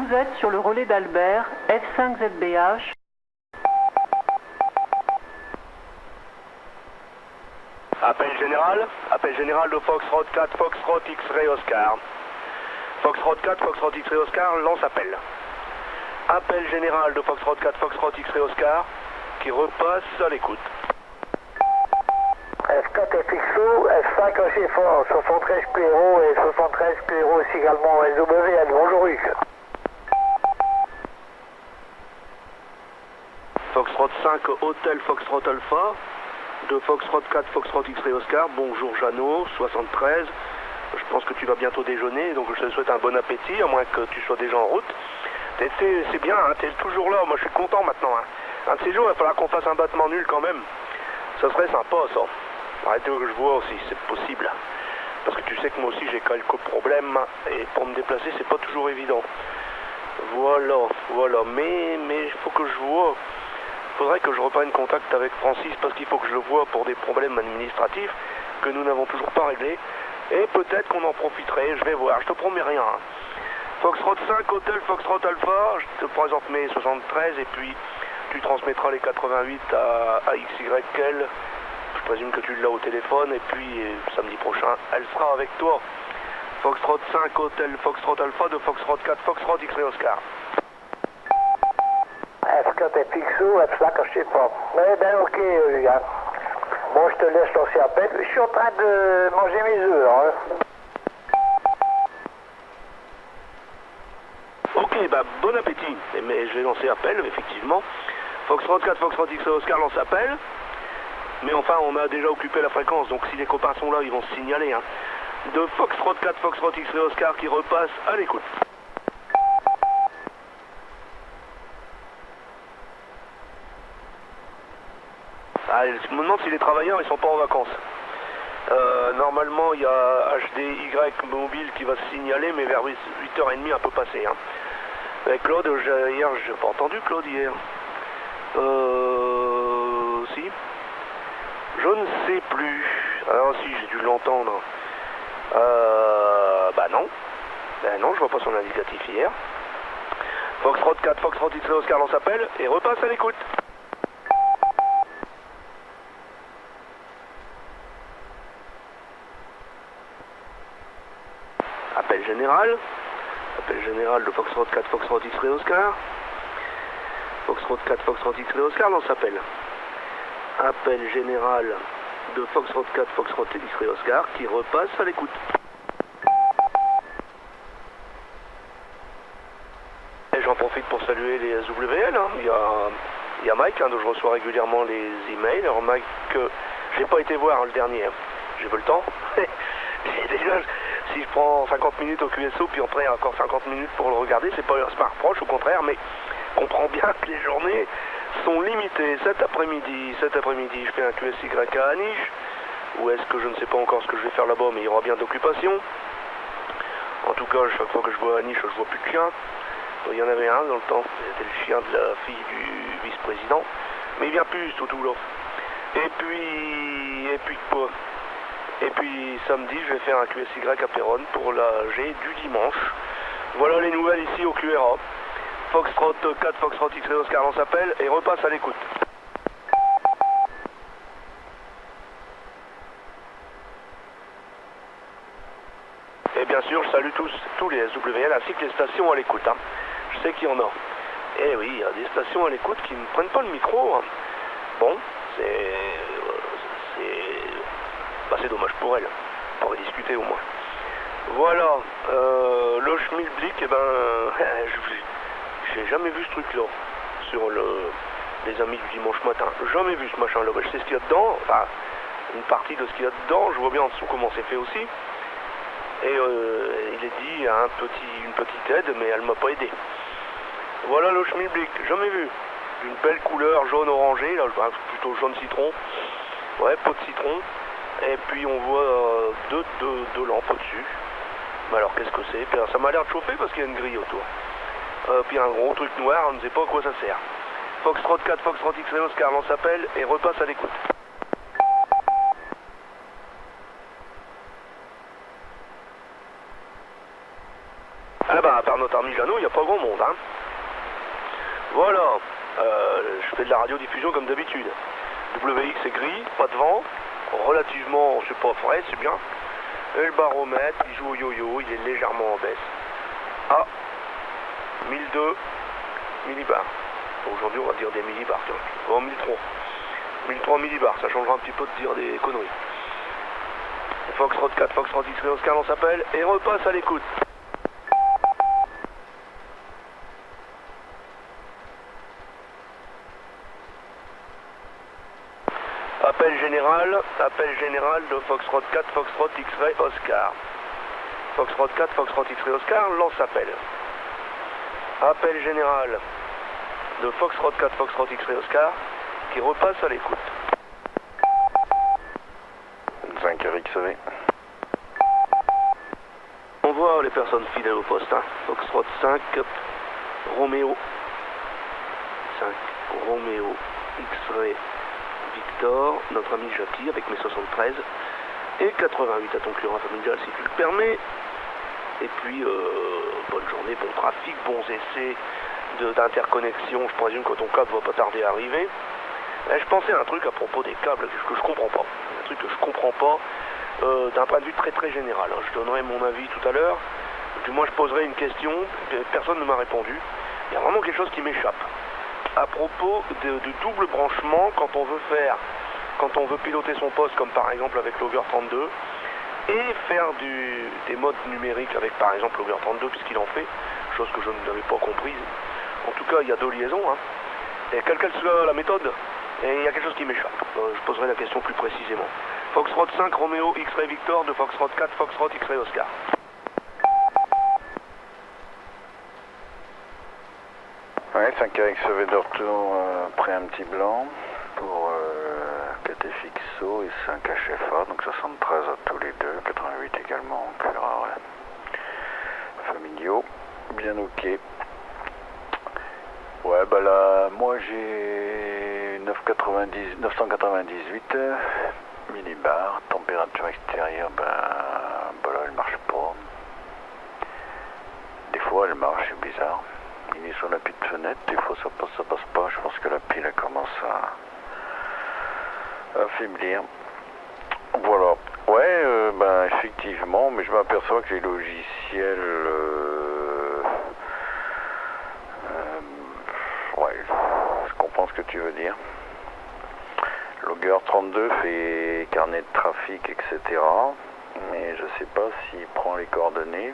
Vous êtes sur le relais d'Albert, F5ZBH. Appel général de Foxtrot 4, Foxtrot X-Ray Oscar. Foxtrot 4, Foxtrot X-Ray Oscar, lance appel. Appel général de Foxtrot 4, Foxtrot X-Ray Oscar, qui repasse à l'écoute. F4 FXO, F5 aussi fort, 73 QRO et 73 QRO aussi également SWL. Bonjour Hugues. Foxtrot 5, Hôtel Foxtrot Alpha, de Foxtrot 4, Foxtrot X-Ray Oscar, bonjour Jeannot, 73. Je pense que tu vas bientôt déjeuner, donc je te souhaite un bon appétit, à moins que tu sois déjà en route. C'est bien, hein, t'es toujours là, moi je suis content maintenant. Hein. Un de ces jours, il va falloir qu'on fasse un battement nul quand même. Ça serait sympa ça. Arrêtez que je vois aussi, c'est possible. Parce que tu sais que moi aussi j'ai quelques problèmes, et pour me déplacer c'est pas toujours évident. Voilà, mais il faut que je vois. Faudrait que je reprenne contact avec Francis parce qu'il faut que je le vois pour des problèmes administratifs que nous n'avons toujours pas réglés. Et peut-être qu'on en profiterait, je vais voir, je te promets rien. Hein. Foxtrot 5, Hôtel Foxtrot Alpha, je te présente mes 73 et puis tu transmettras les 88 à XYL. Je présume que tu l'as au téléphone et puis samedi prochain, elle sera avec toi. Foxtrot 5, Hôtel Foxtrot Alpha de Foxtrot 4, Foxtrot X-Ray Oscar. F4 FXO, F5, je sais pas. Mais ben ok, Hugues. Bon, je te laisse lancer appel. Je suis en train de manger mes œufs. Hein. Ok, bah bon appétit. Mais je vais lancer appel, effectivement. Foxtrot 4, Foxtrot X-Ray Oscar lance appel. Mais enfin, on a déjà occupé la fréquence, donc si les copains sont là, ils vont se signaler. Hein. De Foxtrot 4, Foxtrot X-Ray Oscar qui repasse à l'écoute. Ah, je me demande si les travailleurs ils sont pas en vacances. Normalement il y a HDY Mobile qui va se signaler, mais vers 8h30 un peu passé. Hein. Avec Claude, hier j'ai pas entendu Claude hier. Si. Je ne sais plus. Alors si j'ai dû l'entendre. Bah non. Ben non, je vois pas son indicatif hier. Foxtrot 4, Foxtrot X-Ray Oscar lance appel et repasse à l'écoute. Appel général de Foxtrot 4, Foxtrot X-Ray Oscar. Foxtrot 4, Foxtrot X-Ray Oscar lance appel. Appel général de Foxtrot 4, Foxtrot X-Ray Oscar qui repasse à l'écoute. Et j'en profite pour saluer les SWL. Hein. Il y a Mike hein, dont je reçois régulièrement les emails. Alors Mike, j'ai pas été voir hein, le dernier. J'ai peu le temps. Déjà, si je prends 50 minutes au QSO, puis après encore 50 minutes pour le regarder, c'est pas un reproche, au contraire, mais comprends bien que les journées sont limitées. Cet après-midi, je fais un QSY à Aniche, ou est-ce que je ne sais pas encore ce que je vais faire là-bas, mais il y aura bien d'occupation. En tout cas, chaque fois que je vois Aniche, je vois plus de chien. Il y en avait un dans le temps, c'était le chien de la fille du vice-président, mais il vient plus, Toutou, là. Et puis quoi? Et puis samedi, je vais faire un QSY à Péronne pour la G du dimanche. Voilà les nouvelles ici au QRA. Foxtrot 4, Foxtrot X-Ray Oscar lance appel et repasse à l'écoute. Et bien sûr, je salue tous les SWL ainsi que les stations à l'écoute. Hein. Je sais qu'il y en a. Et oui, il y a des stations à l'écoute qui ne prennent pas le micro. Hein. Bon, c'est dommage pour elle. On pourrait discuter au moins. Voilà, le schmilblick, eh ben, j'ai jamais vu ce truc-là sur les amis du dimanche matin. Jamais vu ce machin-là. Je sais ce qu'il y a dedans, enfin, une partie de ce qu'il y a dedans. Je vois bien en dessous comment c'est fait aussi. Et il est dit, il y a une petite aide, mais elle m'a pas aidé. Voilà le schmilblick, jamais vu. D'une belle couleur jaune-orangé, là, plutôt jaune citron. Ouais, pot de citron. Et puis on voit deux lampes au-dessus. Mais alors qu'est-ce que c'est? Puis ça m'a l'air de chauffer parce qu'il y a une grille autour. Puis un gros truc noir, on ne sait pas à quoi ça sert. Foxtrot 4, Foxtrot X-Ray Oscar lance appel et repasse à l'écoute. Ah bah, à part notre ami Jeannot, il n'y a pas grand monde. Hein. hein. Voilà, je fais de la radiodiffusion comme d'habitude. WX est gris, pas de vent, relativement, c'est pas frais, c'est bien. Et le baromètre, il joue au yo-yo, il est légèrement en baisse. Ah, 1002 millibars. Aujourd'hui, on va dire des millibars, tu vois. Oh, 1003. 1003 millibars, ça changera un petit peu de dire des conneries. Foxtrot 4, Foxtrot X-Ray Oscar, on s'appelle, et repasse à l'écoute. Appel général de Foxtrot 4, Foxtrot X-Ray Oscar. Foxtrot 4, Foxtrot X-Ray Oscar, lance appel. Appel général de Foxtrot 4, Foxtrot X-Ray Oscar, qui repasse à l'écoute. 5 RXV. On voit les personnes fidèles au poste, hein. Foxtrot 5, Roméo. 5, Roméo, X-Ray, Victor, notre ami Jackie avec mes 73. Et 88 à ton client familial si tu le permets. Et puis, bonne journée, bon trafic, bons essais d'interconnexion. Je présume que ton câble va pas tarder à arriver. Là, je pensais à un truc à propos des câbles que je comprends pas. Un truc que je comprends pas d'un point de vue très très général. Je donnerai mon avis tout à l'heure. Du moins, je poserai une question. Personne ne m'a répondu. Il y a vraiment quelque chose qui m'échappe. À propos de double branchement, quand on veut piloter son poste, comme par exemple avec Logger 32, et faire des modes numériques avec par exemple Logger 32, puisqu'il en fait, chose que je n'avais pas comprise. En tout cas, il y a deux liaisons, hein. Et quelle qu'elle soit la méthode, et il y a quelque chose qui m'échappe. Je poserai la question plus précisément. Foxtrot 5, Roméo, X-Ray Victor, de Foxtrot 4, Foxtrot, X-Ray Oscar. Ouais, 5 RXV de retour après un petit blanc pour KTFXO et 5 HFA, donc 73 à tous les deux, 88 également, Cura, familiaux, bien ok. Ouais, bah là, moi j'ai 998 millibars, température extérieure, bah là elle marche pas. Des fois elle marche, c'est bizarre. Il est sur la petite fenêtre, des fois ça passe pas, je pense que la pile elle commence à faiblir. Voilà, ouais, ben effectivement, mais je m'aperçois que les logiciels, ouais, je comprends ce que tu veux dire. Logger 32 fait carnet de trafic, etc. Mais je sais pas s'il prend les coordonnées.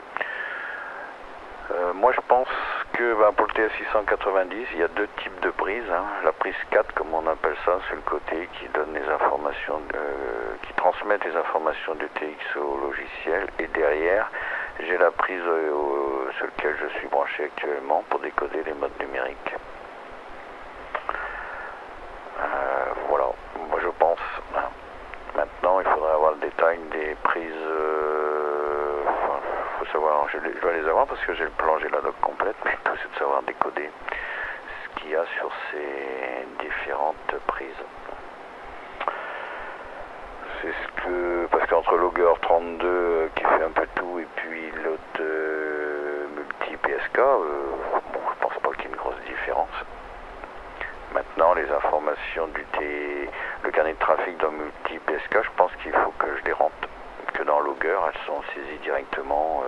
Moi je pense que pour le TS690 il y a deux types de prises, hein. La prise 4 comme on appelle ça sur le côté qui donne les informations, qui transmet les informations du TX au logiciel, et derrière j'ai la prise sur laquelle je suis branché actuellement pour décoder les modes numériques. Voilà, moi je pense. Maintenant il faudrait avoir le détail des prises. Faut savoir, je dois les avoir parce que j'ai le plan, j'ai la doc complète, mais tout c'est de savoir décoder ce qu'il y a sur ces différentes prises. C'est ce que, parce qu'entre Logger 32 qui fait un peu tout et puis l'autre multi PSK, bon, je pense pas qu'il y ait une grosse différence. Maintenant, les informations le carnet de trafic dans multi PSK, je pense qu'il faut que je les rentre. Que dans Logger, elles sont saisies directement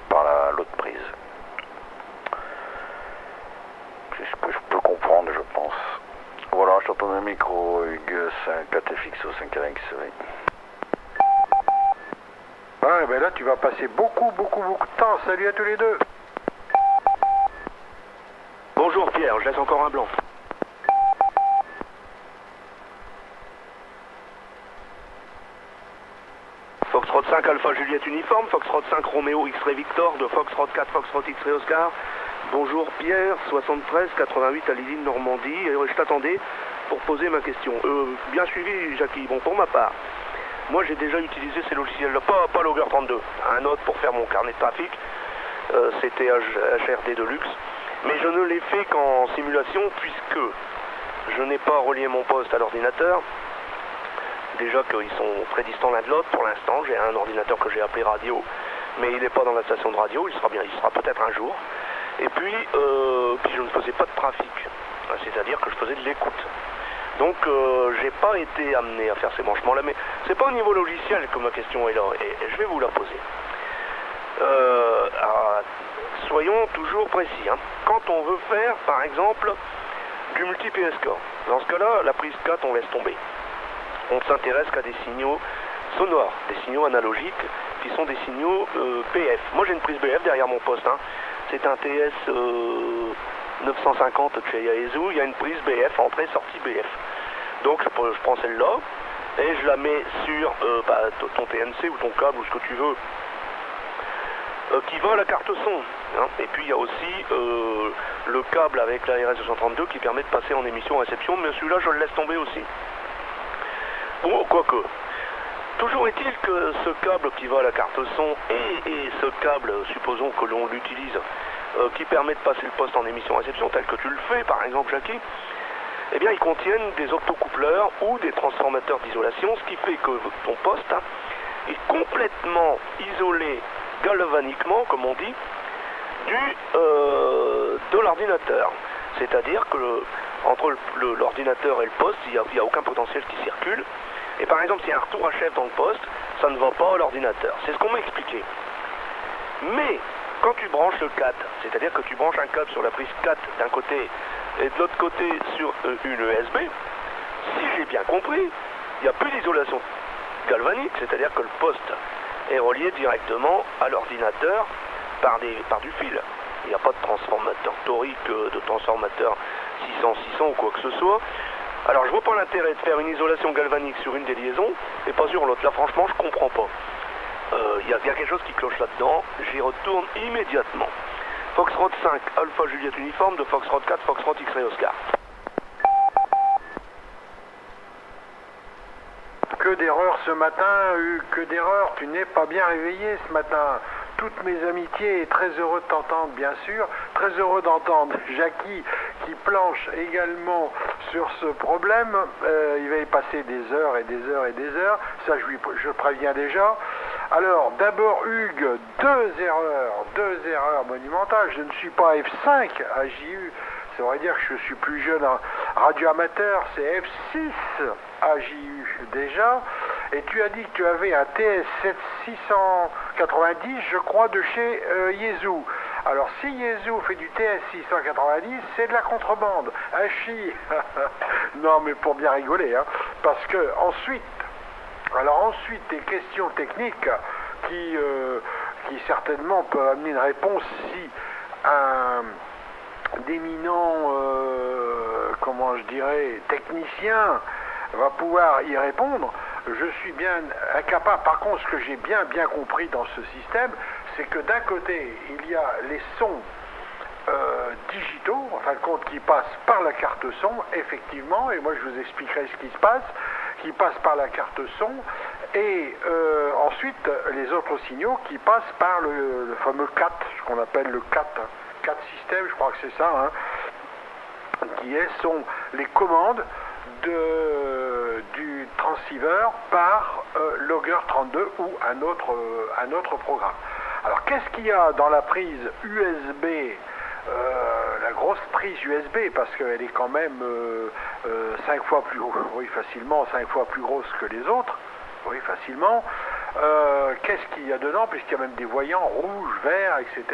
par l'autre prise. C'est ce que je peux comprendre, je pense. Voilà, je t'entends un micro, Hugues 5, KTFXO 5 RXV. Ouais, ben là tu vas passer beaucoup de temps. Salut à tous les deux. Bonjour Pierre, je laisse encore un blanc. Foxtrot 5 Alpha Juliette Uniforme, Foxtrot 5 Roméo X-Ray Victor, de Foxtrot 4 Foxtrot X-Ray Oscar. Bonjour Pierre, 73 88 à l'usine Normandie, et je t'attendais pour poser ma question. Bien suivi Jackie, bon pour ma part, moi j'ai déjà utilisé ces logiciels-là, pas Logger 32, un autre pour faire mon carnet de trafic, c'était HRD Deluxe, mais je ne l'ai fait qu'en simulation puisque je n'ai pas relié mon poste à l'ordinateur. Déjà qu'ils sont très distants l'un de l'autre pour l'instant. J'ai un ordinateur que j'ai appelé radio mais il n'est pas dans la station de radio, il sera peut-être un jour. Et puis je ne faisais pas de trafic, c'est-à-dire que je faisais de l'écoute. Donc j'ai pas été amené à faire ces branchements-là, mais c'est pas au niveau logiciel que ma question est là, et je vais vous la poser. Alors, soyons toujours précis, hein. Quand on veut faire, par exemple, du multi-PSK, dans ce cas-là, la prise 4, on laisse tomber. On ne s'intéresse qu'à des signaux sonores, des signaux analogiques, qui sont des signaux BF. Moi, j'ai une prise BF derrière mon poste, hein. C'est un TS 950 de chez Yaesu, il y a une prise BF, entrée-sortie BF. Donc, je prends celle-là, et je la mets sur ton TNC ou ton câble, ou ce que tu veux, qui va à la carte son, hein. Et puis il y a aussi le câble avec la RS232 qui permet de passer en émission-réception, mais celui-là je le laisse tomber aussi. Bon, quoique. Toujours est-il que ce câble qui va à la carte son et ce câble, supposons que l'on l'utilise, qui permet de passer le poste en émission-réception, tel que tu le fais par exemple, Jackie, eh bien ils contiennent des optocoupleurs ou des transformateurs d'isolation, ce qui fait que ton poste est complètement isolé galvaniquement, comme on dit, de l'ordinateur. C'est-à-dire que entre l'ordinateur et le poste, il n'y a aucun potentiel qui circule. Et par exemple, s'il y a un retour à chef dans le poste, ça ne va pas à l'ordinateur. C'est ce qu'on m'a expliqué. Mais, quand tu branches le 4, c'est-à-dire que tu branches un câble sur la prise 4 d'un côté et de l'autre côté sur une USB, si j'ai bien compris, il n'y a plus d'isolation galvanique, c'est-à-dire que le poste est relié directement à l'ordinateur par du fil. Il n'y a pas de transformateur torique, de transformateur 600-600 ou quoi que ce soit. Alors je vois pas l'intérêt de faire une isolation galvanique sur une des liaisons et pas sur l'autre. Là franchement je comprends pas. Il y a quelque chose qui cloche là-dedans. J'y retourne immédiatement. Foxtrot 5, Alpha Juliette Uniforme, de Foxtrot 4, Foxtrot X-Ray Oscar. Que d'erreurs ce matin, que d'erreurs, tu n'es pas bien réveillé ce matin. Toutes mes amitiés et très heureux de t'entendre bien sûr, très heureux d'entendre Jackie qui planche également sur ce problème. Il va y passer des heures et des heures et des heures, ça je préviens déjà. Alors d'abord Hugues, deux erreurs monumentales. Je ne suis pas F5 à JU, ça veut dire que je suis plus jeune radioamateur, c'est F6 à JU déjà. Et tu as dit que tu avais un TS690, je crois, de chez Yaesu. Alors, si Yaesu fait du TS690, c'est de la contrebande. Un chi. Non, mais pour bien rigoler, hein. Parce que ensuite, des questions techniques qui certainement peuvent amener une réponse si un d'éminent, technicien va pouvoir y répondre. Je suis bien incapable. Par contre, ce que j'ai bien compris dans ce système, c'est que d'un côté, il y a les sons digitaux, en fin de compte, qui passent par la carte son, effectivement, et moi je vous expliquerai ce qui se passe, qui passent par la carte son, et ensuite les autres signaux qui passent par le fameux CAT, ce qu'on appelle le CAT, hein. CAT système, je crois que c'est ça, hein, qui sont les commandes du transceiver par Logger 32 ou un autre programme. Alors qu'est-ce qu'il y a dans la prise USB, la grosse prise USB, parce qu'elle est quand même 5 fois plus grosse, oui facilement 5 fois plus grosse que les autres, oui facilement. Qu'est-ce qu'il y a dedans, puisqu'il y a même des voyants rouge, vert, etc.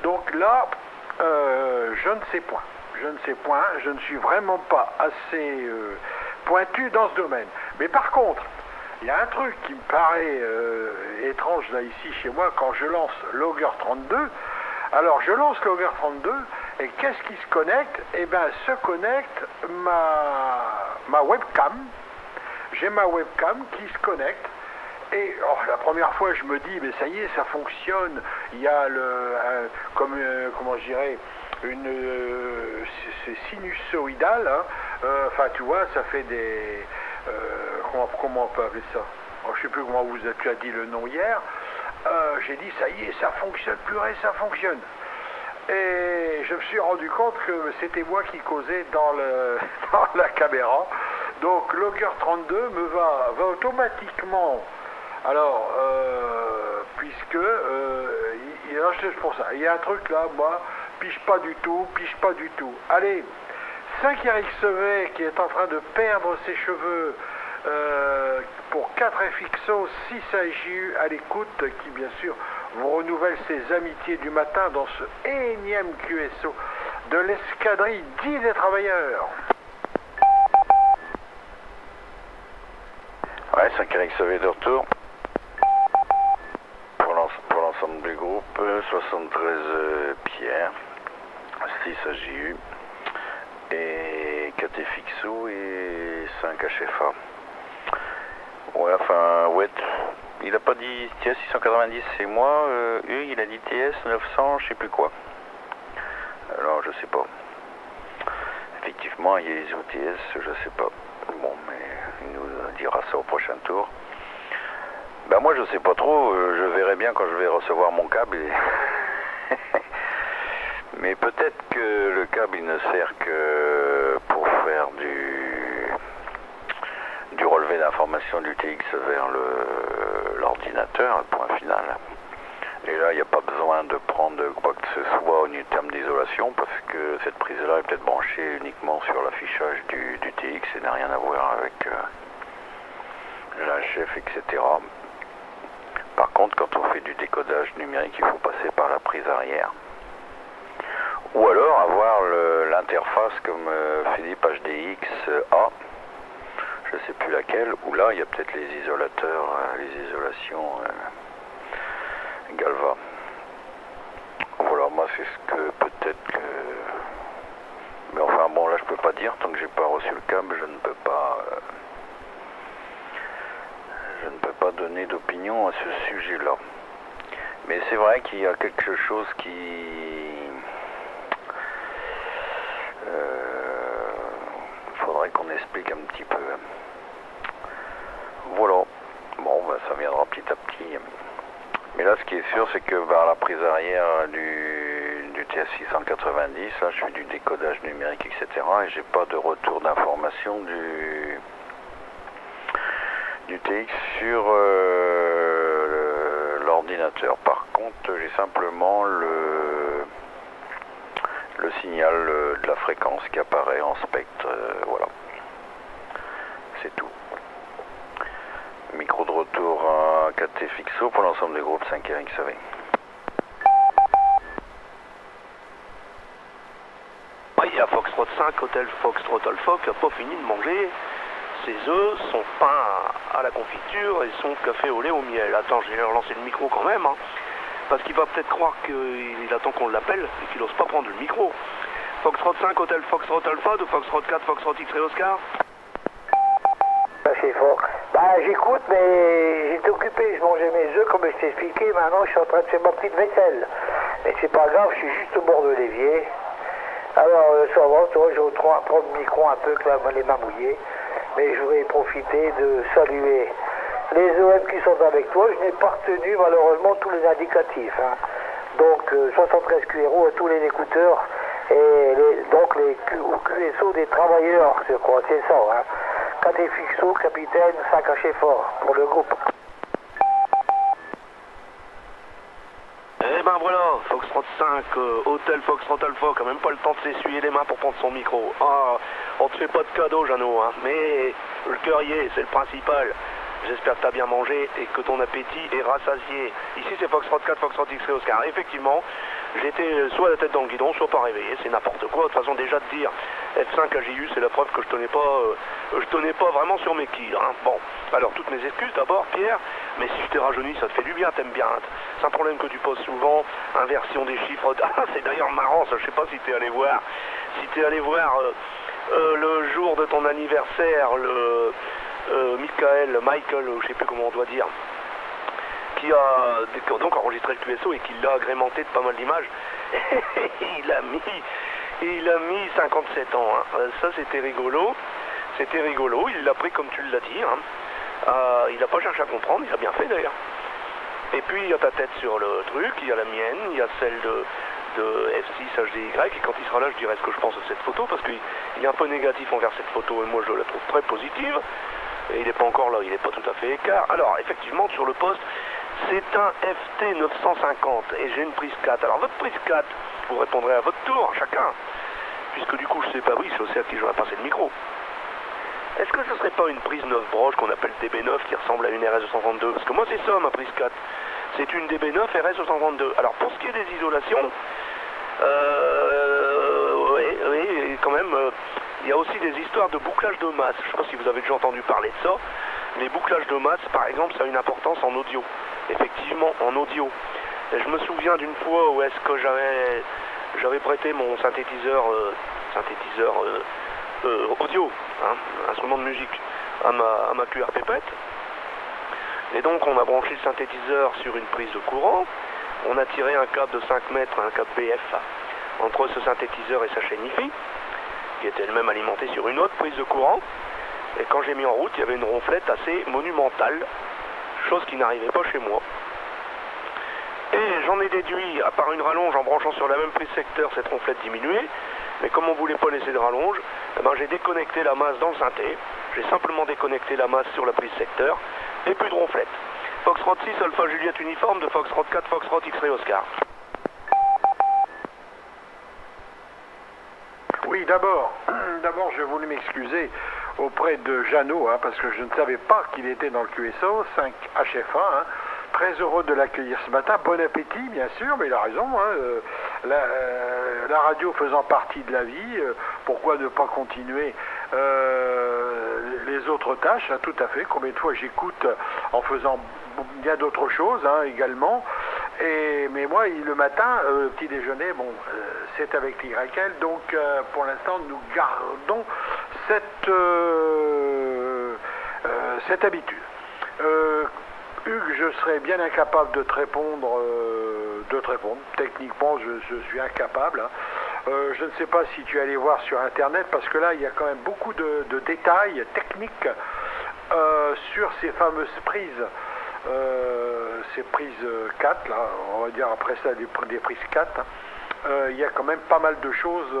Donc là, je ne sais point. Je ne suis vraiment pas assez pointu dans ce domaine. Mais par contre, il y a un truc qui me paraît étrange là ici chez moi quand je lance Logger 32. Alors je lance Logger 32 et qu'est-ce qui se connecte? Eh bien se connecte ma webcam. J'ai ma webcam qui se connecte. Et la première fois je me dis mais ça y est ça fonctionne. Il y a c'est sinusoïdal, hein. Enfin tu vois ça fait des comment on peut appeler ça, je sais plus comment tu as dit le nom hier. J'ai dit ça y est ça fonctionne, purée ça fonctionne, et je me suis rendu compte que c'était moi qui causais dans la caméra. Donc Logger 32 va automatiquement, alors puisque il est acheté pour ça. Il y a un truc là, moi, pige pas du tout. Allez, 5RXV qui est en train de perdre ses cheveux pour 4 FXO, 6 AJU à l'écoute, qui bien sûr vous renouvelle ses amitiés du matin dans ce énième QSO de l'escadrille 10 des travailleurs. Ouais, 5RXV de retour. Pour l'ensemble du groupe, 73 Pierre, 6 AJU, et 4 FXO et 5 HFA. Ouais, enfin, ouais, il a pas dit TS 690, c'est moi, Hugues, il a dit TS 900, je sais plus quoi. Alors, je sais pas. Effectivement, il y a les OTS, je sais pas. Bon, mais il nous dira ça au prochain tour. Ben moi, je sais pas trop, je verrai bien quand je vais recevoir mon câble. Mais peut-être que le câble, il ne sert que pour faire du relevé d'informations du TX vers l'ordinateur, point final. Et là, il n'y a pas besoin de prendre quoi que ce soit au terme d'isolation, parce que cette prise-là est peut-être branchée uniquement sur l'affichage du TX et n'a rien à voir avec l'HF, etc. Par contre, quand on fait du décodage numérique, il faut passer par la prise arrière. Ou alors avoir l'interface comme Philippe HDX A, je ne sais plus laquelle, où là, il y a peut-être les isolateurs, les isolations Galva. Voilà, moi c'est ce que peut-être que... Mais enfin bon, là je peux pas dire, tant que j'ai pas reçu le câble, je ne peux pas donner d'opinion à ce sujet-là. Mais c'est vrai qu'il y a quelque chose qui... faudrait qu'on explique un petit peu. Voilà. Bon, ben, ça viendra petit à petit. Mais là, ce qui est sûr, c'est que vers la prise arrière du TS 690, là, je fais du décodage numérique, etc. Et j'ai pas de retour d'information du TX sur l'ordinateur. Par contre, j'ai simplement le signal de la fréquence qui apparaît en spectre. Voilà. C'est tout. Micro de retour à 4T fixo pour l'ensemble des groupes 5RXV. Oui, il y a Foxtrot 5, Hôtel Foxtrot Alpha qui n'a pas fini de manger ses œufs, son pain à la confiture et son café au lait au miel. Attends, je vais relancer le micro quand même, hein, parce qu'il va peut-être croire qu'il attend qu'on l'appelle et qu'il n'ose pas prendre le micro. Foxtrot 5, Hôtel Foxtrot Alpha, de Foxtrot 4, Foxtrot X-Ray Oscar. C'est fort. Bah j'écoute, mais j'étais occupé, je mangeais mes œufs comme je t'ai expliqué, maintenant je suis en train de faire ma petite vaisselle. Mais c'est pas grave, je suis juste au bord de l'évier. Alors ça va, toi, je prends le micro un peu, que là, les mains mouillées. Mais je voudrais profiter de saluer les OM qui sont avec toi. Je n'ai pas retenu malheureusement tous les indicatifs. Hein. Donc 73 QRO à tous les écouteurs et donc les QSO des travailleurs, je crois, c'est ça. Hein. 4 fixo, capitaine, 5 cachets forts pour le groupe. Eh ben voilà, Foxtrot 5, Hôtel Foxtrot Alpha, qui a même pas le temps de s'essuyer les mains pour prendre son micro. Ah, on te fait pas de cadeau, Jeannot, hein, mais le cœur y est, c'est le principal. J'espère que t'as bien mangé et que ton appétit est rassasié. Ici c'est Foxtrot 4, Foxtrot X-Ray Oscar. Effectivement, j'étais soit la tête dans le guidon, soit pas réveillé, c'est n'importe quoi. De toute façon, déjà de dire F5 AJU, c'est la preuve que je tenais pas vraiment sur mes quilles. Hein. Bon, alors toutes mes excuses d'abord, Pierre, mais si je t'ai rajeuni, ça te fait du bien, t'aimes bien. Hein. C'est un problème que tu poses souvent, inversion des chiffres. Ah, c'est d'ailleurs marrant, ça, je sais pas si t'es allé voir. Si t'es allé voir le jour de ton anniversaire, Michael, je sais plus comment on doit dire, qui a donc enregistré le QSO et qui l'a agrémenté de pas mal d'images. il a mis 57 ans. Hein. Ça c'était rigolo. Il l'a pris comme tu l'as dit. Hein. Il n'a pas cherché à comprendre, il a bien fait d'ailleurs. Et puis il y a ta tête sur le truc, il y a la mienne, il y a celle de F6 HDY, et quand il sera là je dirai ce que je pense de cette photo, parce qu'il est un peu négatif envers cette photo et moi je la trouve très positive. Et il n'est pas encore là, il n'est pas tout à fait écart. Alors effectivement sur le poste C'est un FT 950 et j'ai une prise 4. Alors votre prise 4, vous répondrez à votre tour, chacun. Puisque du coup je sais pas, oui, c'est aussi à qui j'aurais passé le micro. Est-ce que ce serait pas une prise 9 broches qu'on appelle DB9 qui ressemble à une RS232? Parce que moi c'est ça ma prise 4. C'est une DB9 RS232. Alors pour ce qui est des isolations, oui, quand même, il y a aussi des histoires de bouclage de masse. Je ne sais pas si vous avez déjà entendu parler de ça. Les bouclages de masse, par exemple, ça a une importance en audio. Effectivement, en audio. Et je me souviens d'une fois où est-ce que j'avais prêté mon synthétiseur audio, hein, instrument de musique, à ma QR Pépette. Et donc on a branché le synthétiseur sur une prise de courant. On a tiré un câble de 5 mètres, un câble BF, entre ce synthétiseur et sa chaîne hi-fi, qui était elle-même alimentée sur une autre prise de courant. Et quand j'ai mis en route, il y avait une ronflette assez monumentale, chose qui n'arrivait pas chez moi. Et j'en ai déduit, à part une rallonge en branchant sur la même prise secteur, cette ronflette diminuée. Mais comme on ne voulait pas laisser de rallonge, eh ben, j'ai déconnecté la masse dans le synthé. J'ai simplement déconnecté la masse sur la prise secteur et plus de ronflette. Foxtrot 6, Alpha Juliette uniforme de Foxtrot 4, Foxtrot X-Ray Oscar. Oui, d'abord, je voulais m'excuser auprès de Jeannot, hein, parce que je ne savais pas qu'il était dans le QSO 5 HF1. Hein. Très heureux de l'accueillir ce matin. Bon appétit, bien sûr, mais il a raison. Hein, la radio faisant partie de la vie, pourquoi ne pas continuer les autres tâches, hein, tout à fait. Combien de fois j'écoute en faisant bien d'autres choses hein, également. Mais moi, le matin, petit déjeuner, bon, c'est avec l'YL, donc pour l'instant, nous gardons cette habitude. Hugues, je serais bien incapable de te répondre. Techniquement, je suis incapable. Hein. Je ne sais pas si tu es allé voir sur Internet, parce que là, il y a quand même beaucoup de détails techniques sur ces fameuses prises. Ces prises 4, là, on va dire après ça des prises 4. Il y a quand même pas mal de choses.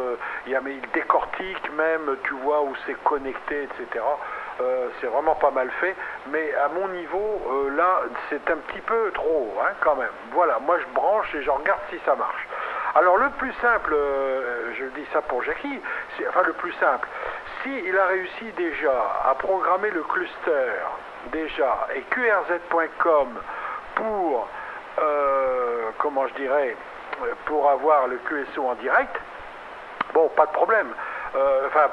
Mais il décortique même, tu vois, où c'est connecté, etc. C'est vraiment pas mal fait, mais à mon niveau, là, c'est un petit peu trop, hein, quand même. Voilà, moi je branche et je regarde si ça marche. Alors le plus simple, je dis ça pour Jackie, le plus simple, s'il a réussi déjà à programmer le cluster, déjà, et QRZ.com pour, pour avoir le QSO en direct, bon, pas de problème.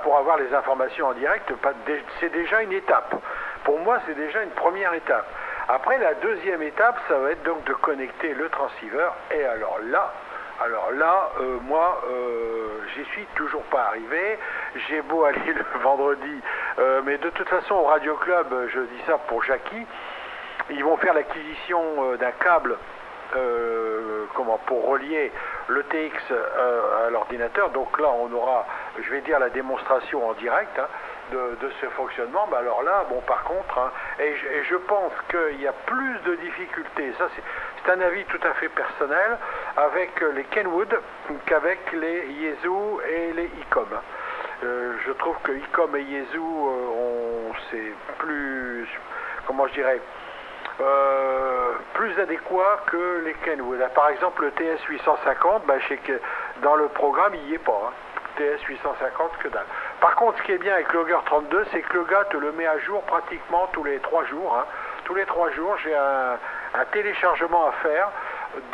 Pour avoir les informations en direct, c'est déjà une étape. Pour moi, c'est déjà une première étape. Après, la deuxième étape, ça va être donc de connecter le transceiver. Et alors là, moi, j'y suis toujours pas arrivé. J'ai beau aller le vendredi, mais de toute façon, au Radio Club, je dis ça pour Jackie, ils vont faire l'acquisition d'un câble pour relier le TX à l'ordinateur. Donc là, on aura, je vais dire, la démonstration en direct hein, de ce fonctionnement. Mais alors là, bon, par contre, hein, et je pense qu'il y a plus de difficultés, ça c'est un avis tout à fait personnel, avec les Kenwood qu'avec les Yaesu et les ICOM. Je trouve que ICOM et Yaesu, c'est plus, plus adéquat que les Kenwood. Par exemple, le TS850, dans le programme, il n'y est pas. Hein. TS850, que dalle. Par contre, ce qui est bien avec Logger 32, c'est que le gars te le met à jour pratiquement tous les 3 jours. Hein. Tous les 3 jours, j'ai un téléchargement à faire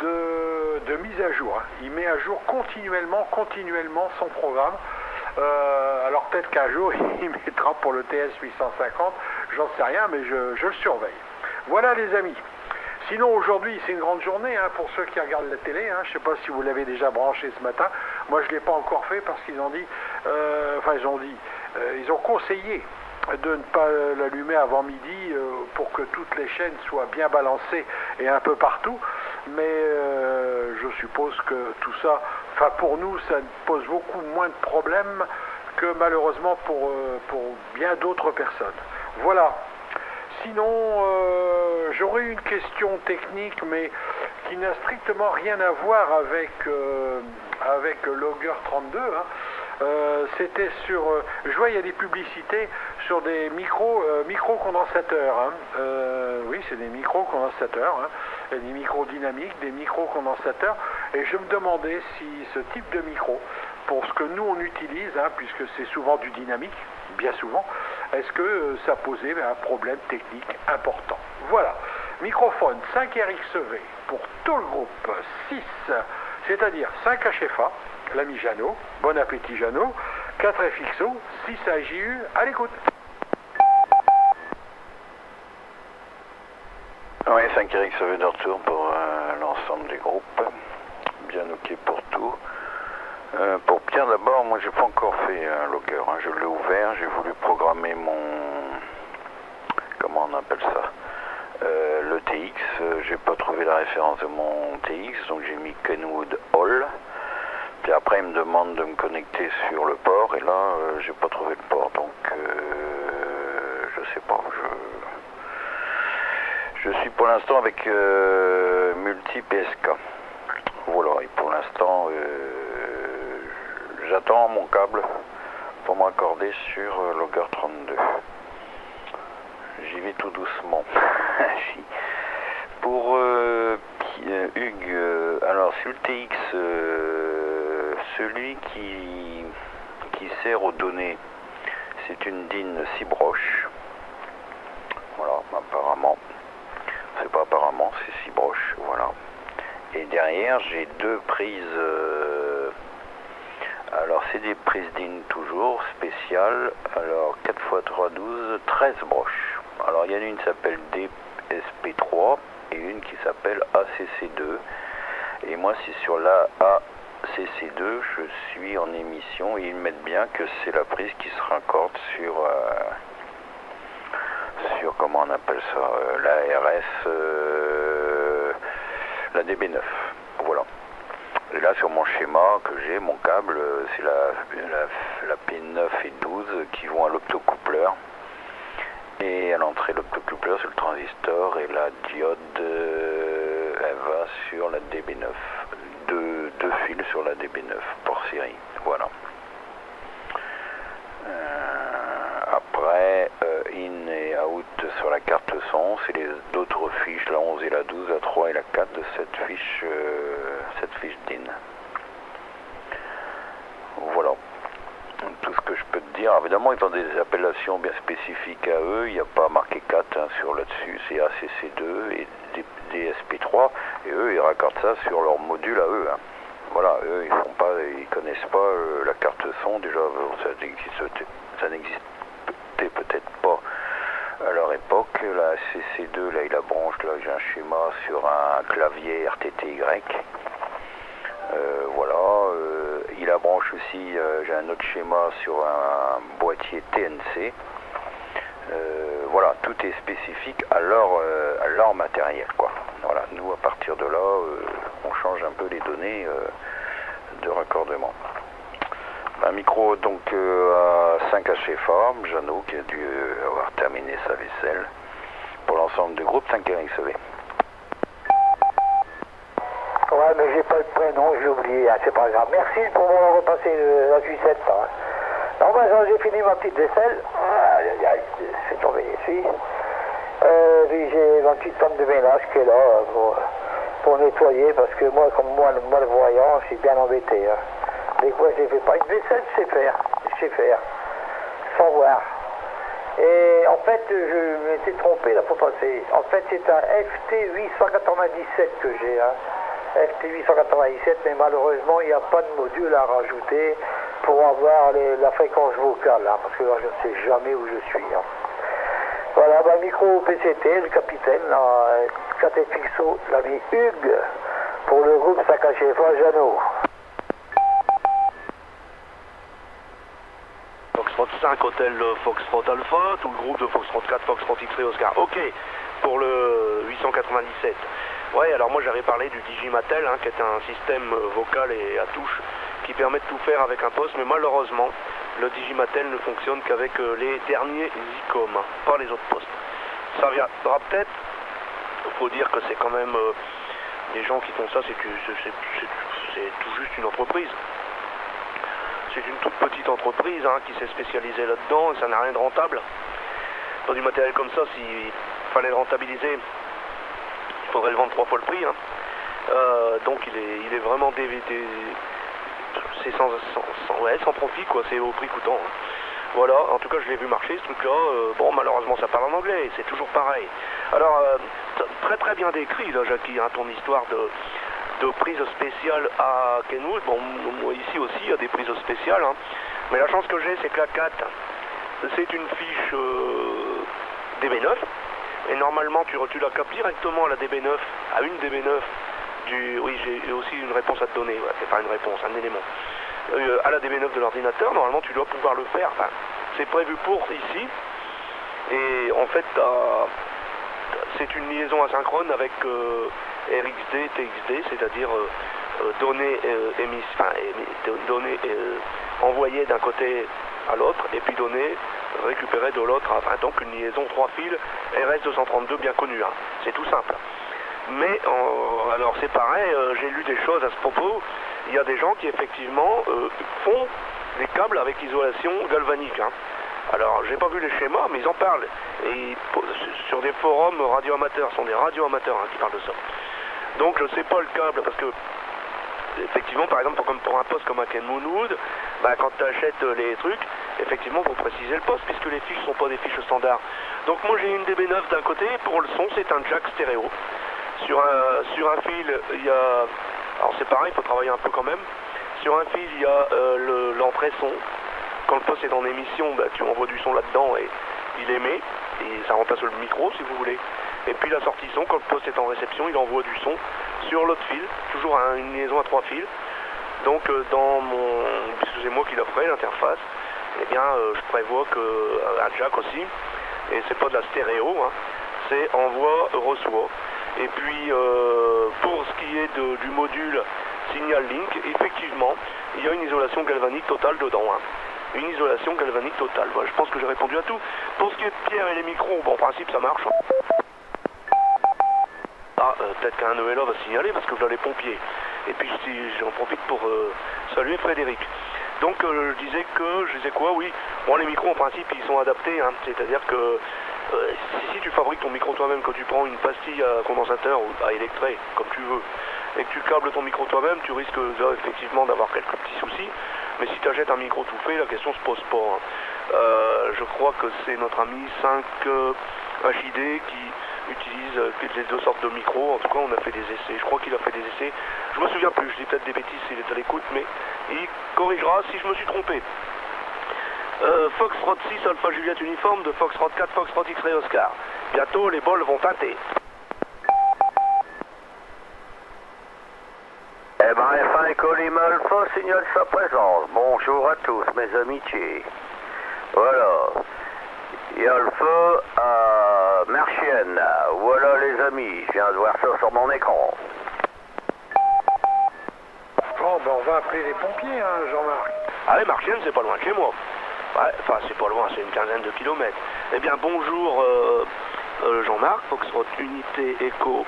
de mise à jour. Hein. Il met à jour continuellement son programme. Alors peut-être qu'un jour, il mettra pour le TS850, j'en sais rien, mais je le surveille. Voilà les amis. Sinon aujourd'hui c'est une grande journée hein, pour ceux qui regardent la télé. Hein. Je ne sais pas si vous l'avez déjà branché ce matin. Moi je ne l'ai pas encore fait parce qu'ils ont dit, ils ont conseillé de ne pas l'allumer avant midi pour que toutes les chaînes soient bien balancées et un peu partout. Mais je suppose que tout ça, pour nous, ça pose beaucoup moins de problèmes que malheureusement pour bien d'autres personnes. Voilà. Sinon, j'aurais une question technique, mais qui n'a strictement rien à voir avec Logger 32. Hein. C'était sur... je vois, il y a des publicités sur des micro-condensateurs. Hein. Oui, c'est des micro-condensateurs. Hein. Des micros dynamiques, des micro-condensateurs. Et je me demandais si ce type de micro, pour ce que nous on utilise, hein, puisque c'est souvent du dynamique, bien souvent, est-ce que ça posait un problème technique important. Voilà. Microphone 5RXV pour tout le groupe 6, c'est-à-dire 5 HFA, l'ami Jeannot, bon appétit Jeannot, 4 FXO, 6 AJU, à l'écoute. Oui, 5RXV de retour pour l'ensemble des groupes, bien ok pour tout. Pour Pierre d'abord, moi j'ai pas encore fait un logger, hein. Je l'ai ouvert, j'ai voulu programmer mon... comment on appelle ça, le TX, j'ai pas trouvé la référence de mon TX, donc j'ai mis Kenwood Hall. Puis après il me demande de me connecter sur le port, et là j'ai pas trouvé le port, donc je sais pas, je suis pour l'instant avec multi PSK. Voilà, et pour l'instant j'attends mon câble pour m'accorder sur Logger 32. J'y vais tout doucement. Pour Hugues, alors sur le TX, celui qui sert aux données, c'est une DIN 6 broches. Voilà, apparemment. C'est pas apparemment, c'est 6 broches, voilà. Et derrière, j'ai deux prises. Alors, c'est des prises DIN toujours, spéciales. Alors, 4x3, 12, 13 broches. Alors, il y en a une qui s'appelle DSP3 et une qui s'appelle ACC2. Et moi, c'est sur la ACC2, je suis en émission et ils mettent bien que c'est la prise qui se raccorde sur comment on appelle ça, la RS, la DB9. Voilà. Et là, sur mon schéma que j'ai, mon câble, c'est la P9 et 12 qui vont à l'optocoupleur. Et à l'entrée de l'optocoupleur, c'est le transistor et la diode, elle va sur la DB9. Deux fils sur la DB9 pour série. Voilà. Après, in et out sur la carte son, c'est les d'autres fiches, la 11 et la 12, la 3 et la 4 de cette fiche DIN. Voilà. Tout ce que je peux te dire. Évidemment, ils ont des appellations bien spécifiques à eux. Il n'y a pas marqué 4 hein, sur là-dessus. C'est ACC2 et DSP3. Et eux, ils raccordent ça sur leur module à eux. Hein. Voilà, eux, ils connaissent pas la carte son. Déjà, ça n'existait peut-être pas à leur époque. La CC2, là, il la branche. Là, j'ai un schéma sur un clavier RTTY. Voilà. Il la branche aussi. J'ai un autre schéma sur un boîtier TNC. Voilà, tout est spécifique à leur matériel, quoi. Voilà, nous, à partir de là, on change un peu les données de raccordement. Un micro donc à 5 HFA, Jeannot qui a dû avoir terminé sa vaisselle. Pour l'ensemble du groupe 5RXV. Ouais, mais j'ai pas le prénom, j'ai oublié, hein, c'est pas grave. Merci pour m'avoir repassé la sucette. Hein. Non, ben, j'ai fini ma petite vaisselle. C'est tombé ici. Puis j'ai ma petite femme de ménage qui est là pour nettoyer, parce que moi, comme moi le voyant, je suis bien embêté. Hein. Des fois, je ne fais pas une vaisselle, je sais faire, sans voir. Et en fait, je m'étais trompé la fois passée. En fait, c'est un FT897 que j'ai. Hein. FT897, mais malheureusement, il n'y a pas de module à rajouter pour avoir la fréquence vocale, hein, parce que là, je ne sais jamais où je suis. Hein. Voilà, bah, micro PCT, le capitaine, 4FXO, l'ami Hugues, pour le groupe 5 HFA Jeannot. Foxtrot 5, hôtel Foxtrot Alpha, tout le groupe de Foxtrot 4, Foxtrot X-Ray Oscar. Ok, pour le 897. Ouais, alors moi j'avais parlé du Digimatel, hein, qui est un système vocal et à touche qui permet de tout faire avec un poste, mais malheureusement, le Digimatel ne fonctionne qu'avec les derniers ICOM, pas les autres postes. Ça viendra peut-être, il faut dire que c'est quand même des gens qui font ça, c'est tout juste une entreprise. c'est une toute petite entreprise hein, qui s'est spécialisée là-dedans et ça n'a rien de rentable. Dans du matériel comme ça, s'il fallait le rentabiliser, il faudrait le vendre 3 fois le prix. Hein. Donc il est vraiment c'est sans profit quoi, c'est au prix coûtant. Hein. Voilà, en tout cas je l'ai vu marcher ce truc-là. Bon, malheureusement ça parle en anglais, c'est toujours pareil. Alors, très très bien décrit là, Jackie, hein, ton histoire de prise spéciale à Kenwood. Bon, moi ici aussi il y a des prises spéciales, hein. Mais la chance que j'ai, c'est que la 4, c'est une fiche DB9. Et normalement tu la capes directement à la DB9, à une DB9 oui, j'ai aussi une réponse à te donner, ouais, c'est pas une réponse, un élément. À la DB9 de l'ordinateur, normalement tu dois pouvoir le faire, enfin, c'est prévu pour ici, et en fait c'est une liaison asynchrone avec RxD, TXD, c'est-à-dire données envoyées d'un côté à l'autre, et puis données récupérées de l'autre, enfin donc une liaison 3 fils RS-232 bien connue, hein. C'est tout simple. Mais alors c'est pareil, j'ai lu des choses à ce propos. Il y a des gens qui effectivement font des câbles avec isolation galvanique. Hein. Alors j'ai pas vu les schémas, mais ils en parlent. Et sur des forums radio-amateurs, ce sont des radio-amateurs hein, qui parlent de ça. Donc je sais pas le câble parce que effectivement, par exemple, pour un poste comme un Kenwood, bah, quand tu achètes les trucs, effectivement, il faut préciser le poste puisque les fiches sont pas des fiches standards. Donc moi j'ai une DB9 d'un côté, pour le son c'est un jack stéréo. Sur un fil, il y a... Alors c'est pareil, il faut travailler un peu quand même. Sur un fil, il y a l'entrée son. Quand le poste est en émission, bah, tu envoies du son là-dedans et il émet. Et ça remplace le micro, si vous voulez. Et puis la sortie son, quand le poste est en réception, il envoie du son sur l'autre fil. Toujours une liaison à 3 fils. Donc puisque c'est moi qui l'offre, l'interface, eh bien je prévois un jack aussi. Et c'est pas de la stéréo, hein. C'est envoie-reçoit. Et puis, pour ce qui est du module Signal Link, effectivement, il y a une isolation galvanique totale dedans. Hein. Une isolation galvanique totale. Voilà, je pense que j'ai répondu à tout. Pour ce qui est de Pierre et les micros, bon, en principe, ça marche. Ah, peut-être qu'un ELA va signaler parce que voilà les pompiers. Et puis, j'en profite pour saluer Frédéric. Donc, je disais quoi, oui. Bon, les micros, en principe, ils sont adaptés. Hein. C'est-à-dire que si tu fabriques ton micro toi-même, quand tu prends une pastille à condensateur ou à électret, comme tu veux, et que tu câbles ton micro toi-même, tu risques effectivement d'avoir quelques petits soucis. Mais si tu achètes un micro tout fait, la question se pose pas. Hein. Je crois que c'est notre ami 5 HID qui utilise les deux sortes de micros. En tout cas, on a fait des essais. Je crois qu'il a fait des essais. Je me souviens plus, je dis peut-être des bêtises s'il est à l'écoute, mais il corrigera si je me suis trompé. Foxtrot 6 Alpha Juliette uniforme de Foxtrot 4 Foxtrot X-Ray Oscar. Bientôt les bols vont tâter. Eh ben, F1 Éco Lima Alpha signale sa présence. Bonjour à tous, mes amitiés. Voilà. Il y a le feu à Marchienne. Voilà, les amis. Je viens de voir ça sur mon écran. Bon, ben on va appeler les pompiers, hein, Jean-Marc. Ah oui, Marchienne, c'est pas loin de chez moi. Ouais, enfin, c'est pas loin, c'est une quinzaine de kilomètres. Eh bien, bonjour Jean-Marc, Foxtrot Unité Echo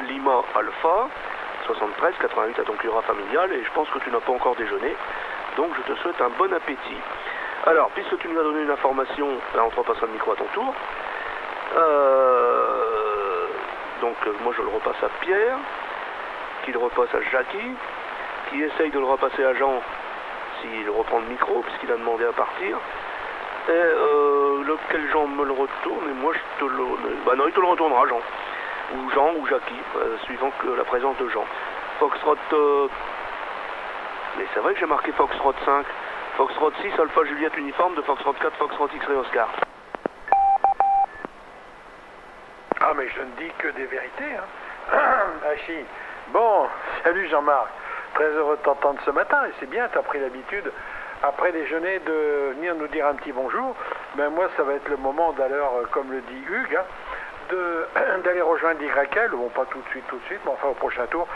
Lima Alpha 73 88 à ton Cura familial, et je pense que tu n'as pas encore déjeuné, donc je te souhaite un bon appétit. Alors, puisque tu nous as donné une information, là on te repassera le micro à ton tour. Donc moi je le repasse à Pierre, qui le repasse à Jackie, qui essaye de le repasser à Jean s'il reprend le micro, puisqu'il a demandé à partir. Et lequel Jean me le retourne, et moi je te le... Bah non, il te le retournera, Jean. Ou Jean ou Jackie, suivant que la présence de Jean. Foxtrot... Mais c'est vrai que j'ai marqué Foxtrot 5. Foxtrot 6, Alpha Juliette uniforme de Foxtrot 4, Foxtrot X-Ray Oscar. Ah, mais je ne dis que des vérités, hein. Hachi. Bon, salut Jean-Marc. Très heureux de t'entendre ce matin, et c'est bien, tu as pris l'habitude, après déjeuner, de venir nous dire un petit bonjour. Ben moi, ça va être le moment d'aller, comme le dit Hugues, hein, d'aller rejoindre YL, bon pas tout de suite, mais enfin au prochain tour.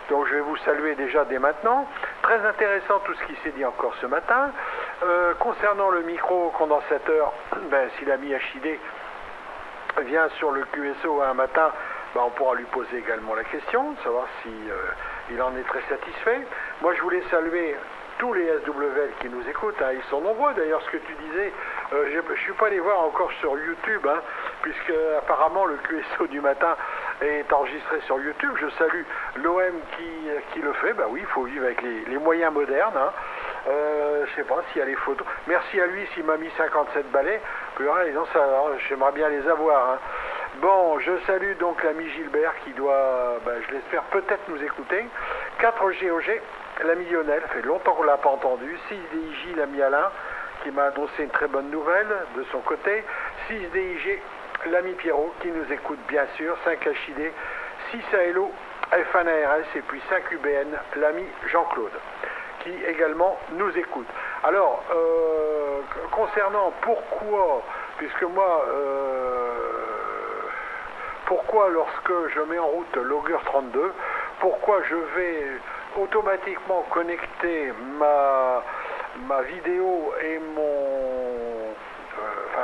Donc je vais vous saluer déjà dès maintenant. Très intéressant tout ce qui s'est dit encore ce matin. Concernant le micro-condensateur, ben, si l'ami HID vient sur le QSO un matin, ben, on pourra lui poser également la question, de savoir si il en est très satisfait. Moi, je voulais saluer tous les SWL qui nous écoutent, hein. Ils sont nombreux d'ailleurs, ce que tu disais. Je ne suis pas allé voir encore sur YouTube, hein, puisque apparemment le QSO du matin est enregistré sur YouTube. Je salue l'OM qui le fait. Bah oui, il faut vivre avec les moyens modernes, hein. Je sais pas s'il y a les photos. Merci à lui s'il m'a mis 57 balais. J'aimerais bien les avoir, hein. Bon, je salue donc l'ami Gilbert qui doit, je l'espère, peut-être nous écouter. 4GOG, l'ami Lionel, fait longtemps qu'on ne l'a pas entendu. 6DIJ, l'ami Alain, qui m'a annoncé une très bonne nouvelle de son côté. 6DIG, l'ami Pierrot, qui nous écoute bien sûr. 5HID, 6ALO, F1ARS et puis 5UBN, l'ami Jean-Claude, qui également nous écoute. Alors, concernant pourquoi, puisque moi, pourquoi lorsque je mets en route Logger 32, pourquoi je vais automatiquement connecter ma vidéo et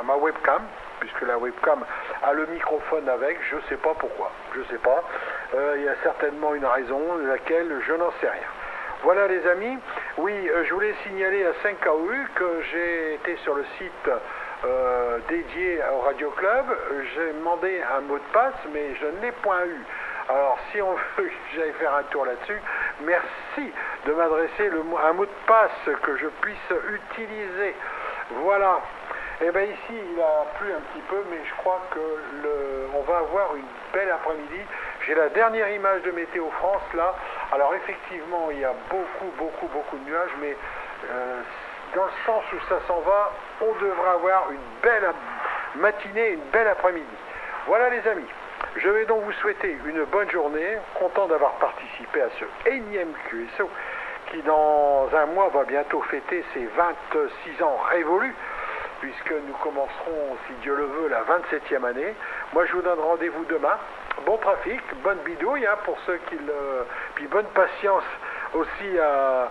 ma webcam, puisque la webcam a le microphone avec, je ne sais pas pourquoi, je sais pas, il y a certainement une raison, laquelle je n'en sais rien. Voilà les amis, oui, je voulais signaler à 5KU que j'ai été sur le site dédié au Radio Club, j'ai demandé un mot de passe, mais je ne l'ai point eu. Alors si on veut que j'aille faire un tour là-dessus, merci de m'adresser un mot de passe que je puisse utiliser. Voilà. Et bien ici, il a plu un petit peu, mais je crois que on va avoir une belle après-midi. J'ai la dernière image de Météo France là. Alors effectivement, il y a beaucoup de nuages, mais dans le sens où ça s'en va, on devrait avoir une belle matinée, une belle après-midi. Voilà les amis. Je vais donc vous souhaiter une bonne journée, content d'avoir participé à ce énième QSO qui dans un mois va bientôt fêter ses 26 ans révolus, puisque nous commencerons, si Dieu le veut, la 27e année. Moi je vous donne rendez-vous demain. Bon trafic, bonne bidouille, hein, pour ceux qui le... Puis bonne patience aussi à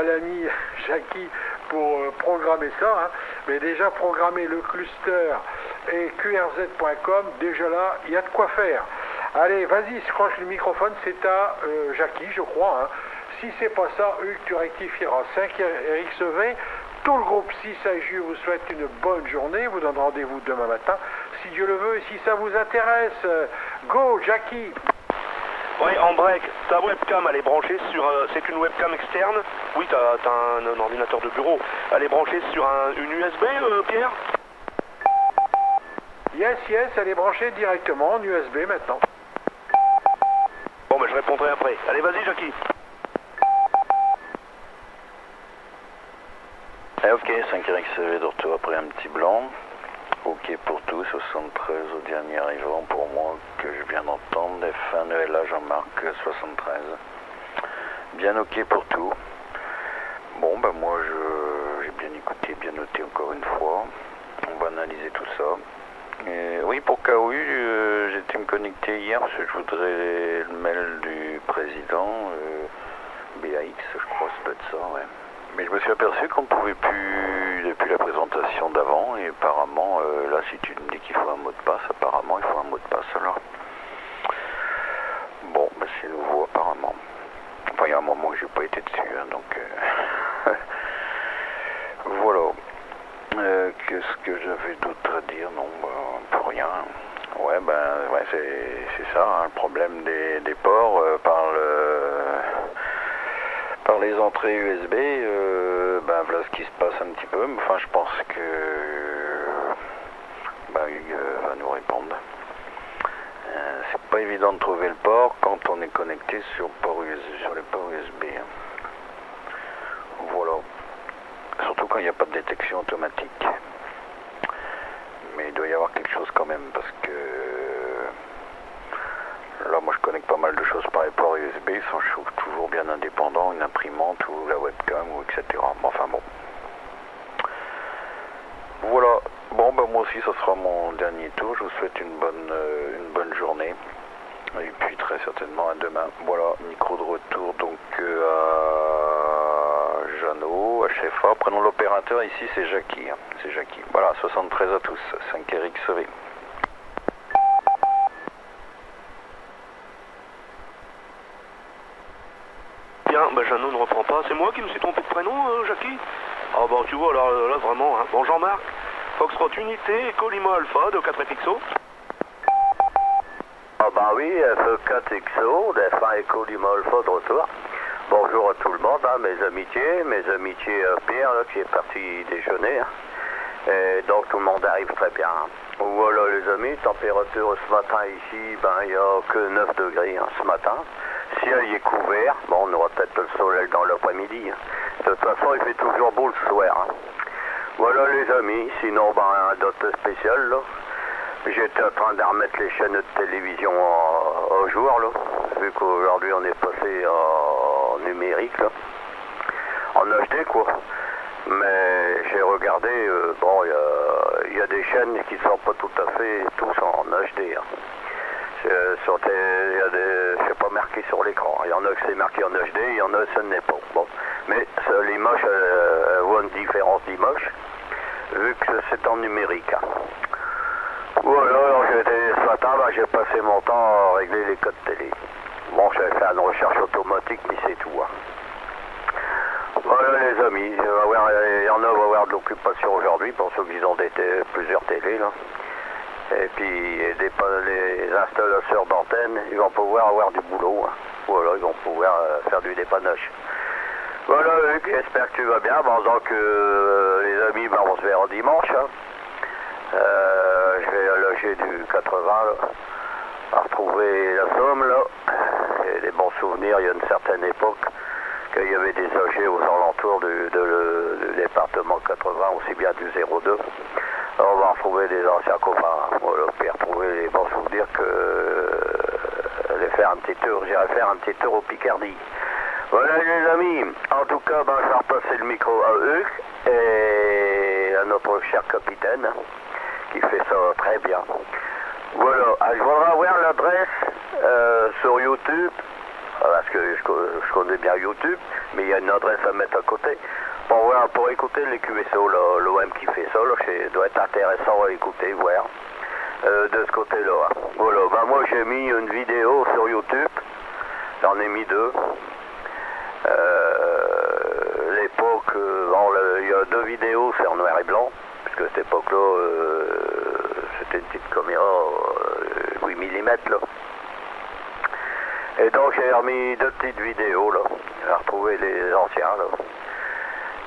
l'ami Jackie pour programmer ça, hein. Mais déjà programmer le cluster et qrz.com, déjà là, il y a de quoi faire. Allez, vas-y, scroche le microphone, c'est à Jackie, je crois, hein. Si c'est pas ça, Hugues, tu rectifieras. 5 Eric Sevet, tout le groupe 6 AJU vous souhaite une bonne journée, vous donne rendez-vous demain matin, si Dieu le veut, et si ça vous intéresse. Go, Jackie. Oui, en break, ta webcam, elle est branchée sur... c'est une webcam externe. Oui, t'as un ordinateur de bureau. Elle est branchée sur une USB, Pierre? Yes, elle est branchée directement en USB maintenant. Bon, je répondrai après. Allez, vas-y, Jackie. Ok, 5 RXV de retour après un petit blanc. Ok pour tout, 73 au dernier arrivant pour moi que je viens d'entendre. F1 ELA Jean-Marc 73. Bien ok pour tout. Bon moi j'ai bien écouté, bien noté encore une fois. On va analyser tout ça. Et, oui pour KOU, j'étais me connecter hier parce que je voudrais le mail du président BAX, je crois que ça doit être ça, ouais. Mais je me suis aperçu qu'on ne pouvait plus depuis la présentation d'avant et apparemment là si tu me dis qu'il faut un mot de passe, apparemment il faut un mot de passe alors. Bon c'est nouveau apparemment. Enfin il y a un moment que j'ai pas été dessus hein, donc voilà. Qu'est-ce que j'avais d'autre à dire? Non plus rien. Ouais c'est ça hein, le problème des ports par les entrées USB, voilà ce qui se passe un petit peu, mais enfin je pense que Hugues va nous répondre. C'est pas évident de trouver le port quand on est connecté sur les ports USB. Voilà. Surtout quand il n'y a pas de détection automatique. Mais il doit y avoir quelque chose quand même parce que là, moi, je connecte pas mal de choses par les ports USB, je trouve toujours bien indépendant, une imprimante ou la webcam, ou etc. Enfin bon. Voilà. Bon, moi aussi, ça sera mon dernier tour. Je vous souhaite une bonne journée. Et puis, très certainement, à demain. Voilà, micro de retour, donc, à Jeannot, HFA. Prenons l'opérateur. Ici, c'est Jackie. C'est Jackie. Voilà, 73 à tous. 5 Eric Sauvé. Bien, Jeannot ne reprend pas. c'est moi qui me suis trompé de prénom, Jackie. Ah bah tu vois, là vraiment, hein. Bon, Jean-Marc, Foxtrot Unité, Echo Lima Alpha de 4FXO. Ah bah oui, F4XO, F1 Echo Lima Alpha de retour. Bonjour à tout le monde, hein, mes amitiés Pierre là, qui est parti déjeuner. Hein. Et donc tout le monde arrive très bien. Hein. Voilà les amis, température ce matin ici, ben il n'y a que 9 degrés hein, ce matin. Ciel il est couvert, bon on aura peut-être le soleil dans l'après-midi. Hein. De toute façon il fait toujours beau le soir. Hein. Voilà les amis, sinon ben un d'autres spécial là. J'étais en train de remettre les chaînes de télévision au jour là, vu qu'aujourd'hui on est passé en numérique là, en HD quoi. Mais j'ai regardé, bon il y a des chaînes qui sont pas tout à fait tous en HD. Hein. C'est pas marqué sur l'écran. Il y en a que c'est marqué en HD, il y en a que ce n'est pas. Bon. Mais l'image, elle voit une différence d'image, vu que c'est en numérique. Hein. Voilà, alors ce matin, j'ai passé mon temps à régler les codes télé. Bon, j'avais fait une recherche automatique, mais c'est tout. Hein. Voilà les amis, il y en a qui vont avoir de l'occupation aujourd'hui, pour ceux qui ont plusieurs télés. Là. Et puis les installateurs d'antennes, ils vont pouvoir avoir du boulot. Hein. Voilà, ils vont pouvoir faire du dépannage. Voilà Luc, j'espère que tu vas bien. Bon, donc les amis, ben, on se verra dimanche. Hein. Je vais loger du 80 là, à retrouver la Somme là. Et des bons souvenirs, il y a une certaine époque qu'il y avait des AG aux alentours du département 80, aussi bien du 02. Alors on va retrouver des anciens copains, voilà, puis retrouver les bons souvenirs j'irai faire un petit tour au Picardie. Voilà les amis, en tout cas ben, je vais repasser le micro à eux et à notre cher capitaine qui fait ça très bien. Voilà, je voudrais avoir l'adresse sur YouTube, parce que je connais bien YouTube, mais il y a une adresse à mettre à côté. Pour écouter les QSO, l'OM qui fait ça, ça doit être intéressant à écouter, voir, de ce côté-là. Hein. Voilà, ben moi j'ai mis une vidéo sur YouTube, j'en ai mis 2. L'époque, il y a 2 vidéos, c'est en noir et blanc, puisque cette époque-là, c'était une petite caméra 8 mm là. Et donc j'ai remis 2 petites vidéos là, j'ai retrouvé les anciens là.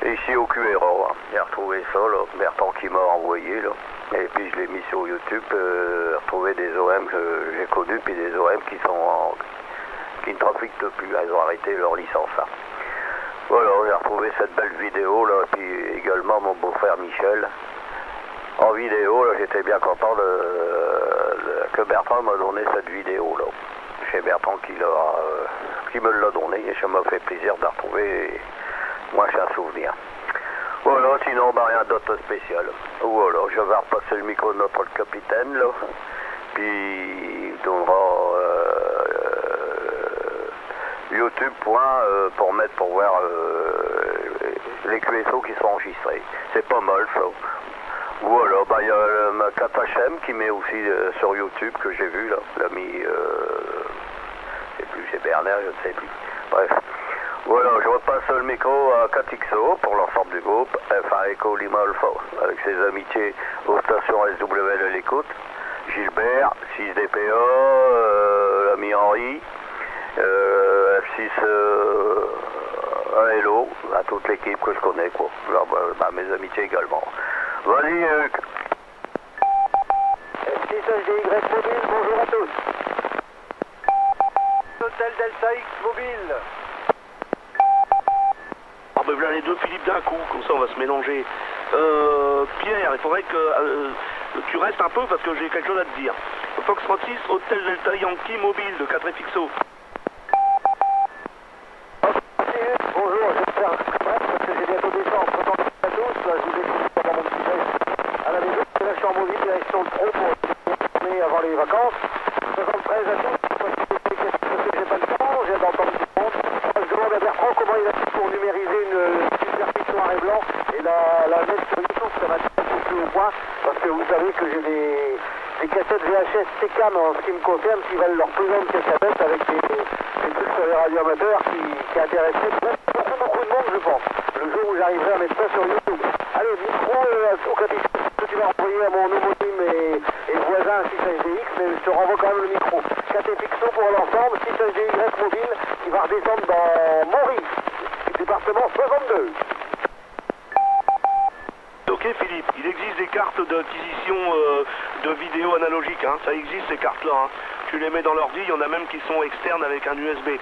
Ici au QRA, hein. J'ai retrouvé ça là, Bertrand qui m'a envoyé là. Et puis je l'ai mis sur YouTube, j'ai retrouvé des OM que j'ai connus, puis des OM qui ne trafiquent plus, ils ont arrêté leur licence. Hein. Voilà, j'ai retrouvé cette belle vidéo là, puis également mon beau-frère Michel. En vidéo, là, j'étais bien content que Bertrand m'a donné cette vidéo là. C'est Bertrand qui me l'a donné et ça m'a fait plaisir de la retrouver. Moi j'ai un souvenir. Voilà, sinon ben, rien d'autre spécial. Voilà, je vais repasser le micro de notre capitaine là. Puis il donnera YouTube pour voir les QSO qui sont enregistrés. C'est pas mal ça. Voilà, ben il y a ma Katachem qui met aussi sur YouTube que j'ai vu là. L'ami, je sais plus, c'est Bernard, je ne sais plus. Bref. Voilà, je repasse le micro à 4XO pour l'ensemble du groupe, F1 Echo Lima Alpha, avec ses amitiés aux stations SW de l'écoute, Gilbert, 6DPA, l'ami Henri, F6 Hello, à toute l'équipe que je connais, quoi. Alors, bah, mes amitiés également. Vas-y, Luc. F6 HDY Mobile, bonjour à tous. Hôtel Delta X Mobile. Ah ben voilà les 2 Philippe d'un coup, comme ça on va se mélanger. Pierre, il faudrait que tu restes un peu parce que j'ai quelque chose à te dire. Fox 36, Hôtel Delta Yankee Mobile de 4FXO. Bonjour, je vais faire un très bref parce que j'ai bientôt des gens en prenant à tous. Je vous écoute pendant mon petit geste à la maison. Là, je suis en mobile, direction le pro pour terminer avant les vacances. 73 à tous, parce que j'ai pas le temps, j'ai d'entendre tout le monde. Je demande à Bertrand comment il a fait pour numériser une version noir et blanc et la mettre sur YouTube. Ça va être un peu plus au point parce que vous savez que j'ai des cassettes VHS CCAM en ce qui me concerne qui valent leur plus grande cassettes avec des trucs sur les radioamateurs qui intéressaient beaucoup de je pense. Le jour où j'arriverai à mettre ça sur YouTube. Allez, micro au capital que tu vas envoyer à mon homonyme et voisin 6HDX, mais je te renvoie quand même le micro. 4 pixels pour l'ensemble, 6HDY mobile qui va redescendre dans Maurice, département 62. Ok Philippe, il existe des cartes d'acquisition de vidéos analogiques, hein. Ça existe ces cartes-là. Hein. Tu les mets dans l'ordi, il y en a même qui sont externes avec un USB.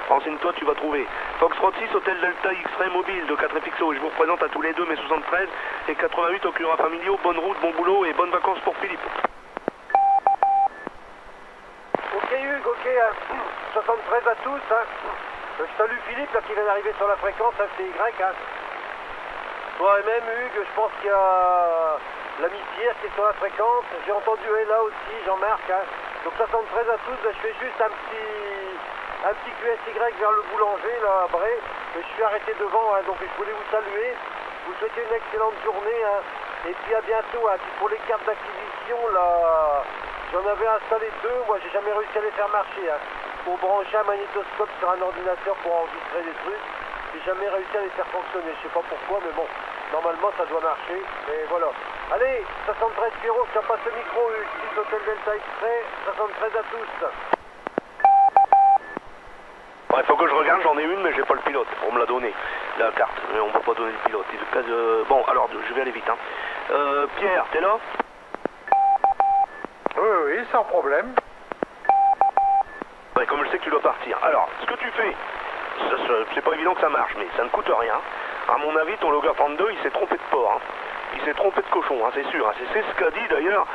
Renseigne-toi, tu vas trouver. Foxtrot 6, Hôtel Delta X-Ray mobile de 4 FXO. Je vous représente à tous les deux mes 73 et 88 occurrents familiaux. Bonne route, bon boulot et bonnes vacances pour Philippe. Ok Hugues, ok, 73 à tous. Hein. Je salue Philippe là, qui vient d'arriver sur la fréquence FTY. Hein. Toi-même Hugues, je pense qu'il y a l'ami Pierre qui est sur la fréquence. J'ai entendu là aussi, Jean-Marc. Hein. Donc 73 à tous, je fais juste un petit QSY vers le boulanger là à Bray. Je suis arrêté devant, hein, donc je voulais vous saluer. Vous souhaiter une excellente journée. Hein. Et puis à bientôt. Hein. Puis pour les cartes d'acquisition, là, j'en avais installé 2. Moi, j'ai jamais réussi à les faire marcher. Hein. Pour brancher un magnétoscope sur un ordinateur pour enregistrer des trucs. J'ai jamais réussi à les faire fonctionner, je sais pas pourquoi, mais bon, normalement ça doit marcher, et voilà. Allez, 73 Pierrot, je te passe le micro, 6 Hôtel Delta X-Ray, 73 à tous. Il faut que je regarde, j'en ai une, mais j'ai pas le pilote, on me l'a donné, la carte, mais on va pas donner le pilote. Bon, alors, je vais aller vite. Hein. Pierre, t'es là? Oui, sans problème. Ouais, comme je sais que tu dois partir. Alors, ce que tu fais, c'est pas évident que ça marche, mais ça ne coûte rien. À mon avis, ton Logger 32, il s'est trompé de port. Hein. Il s'est trompé de cochon, hein, c'est sûr. Hein. C'est ce qu'a dit d'ailleurs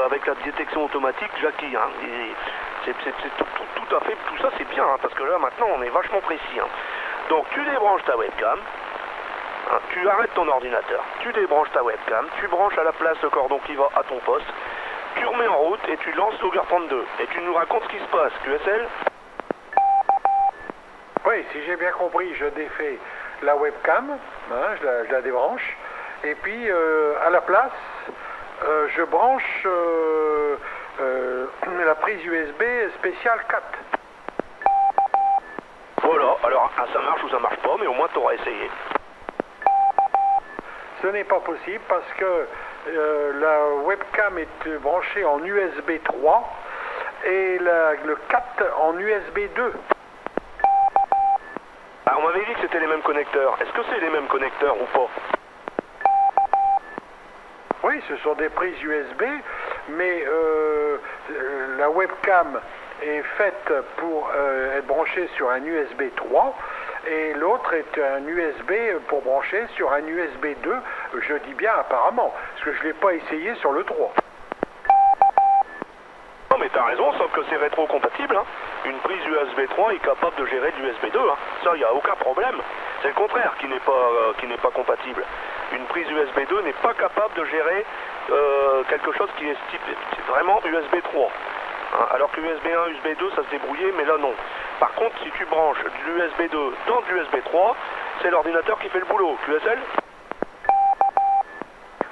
avec la détection automatique Jackie. Hein. C'est tout à fait, tout ça c'est bien, hein, parce que là maintenant on est vachement précis. Hein. Donc tu débranches ta webcam, hein, tu arrêtes ton ordinateur, tu débranches ta webcam, tu branches à la place le cordon qui va à ton poste, tu remets en route et tu lances Logger 32. Et tu nous racontes ce qui se passe, QSL? Oui, si j'ai bien compris, je défais la webcam, hein, je la débranche, et puis à la place, je branche la prise USB spéciale 4. Voilà, alors ça marche ou ça marche pas, mais au moins tu auras essayé. Ce n'est pas possible parce que la webcam est branchée en USB 3 et le 4 en USB 2. Ah, on m'avait dit que c'était les mêmes connecteurs. Est-ce que c'est les mêmes connecteurs ou pas? Oui, ce sont des prises USB, mais la webcam est faite pour être branchée sur un USB 3 et l'autre est un USB pour brancher sur un USB 2, je dis bien apparemment, parce que je ne l'ai pas essayé sur le 3. Non mais t'as raison, sauf que c'est rétro-compatible. Hein. Une prise USB 3 est capable de gérer du USB 2. Hein. Ça, il n'y a aucun problème. C'est le contraire qui n'est pas compatible. Une prise USB 2 n'est pas capable de gérer quelque chose qui est vraiment USB 3. Hein. Alors que USB 1, USB 2, ça se débrouillait, mais là non. Par contre, si tu branches de l'USB 2 dans de l'USB 3, c'est l'ordinateur qui fait le boulot. QSL?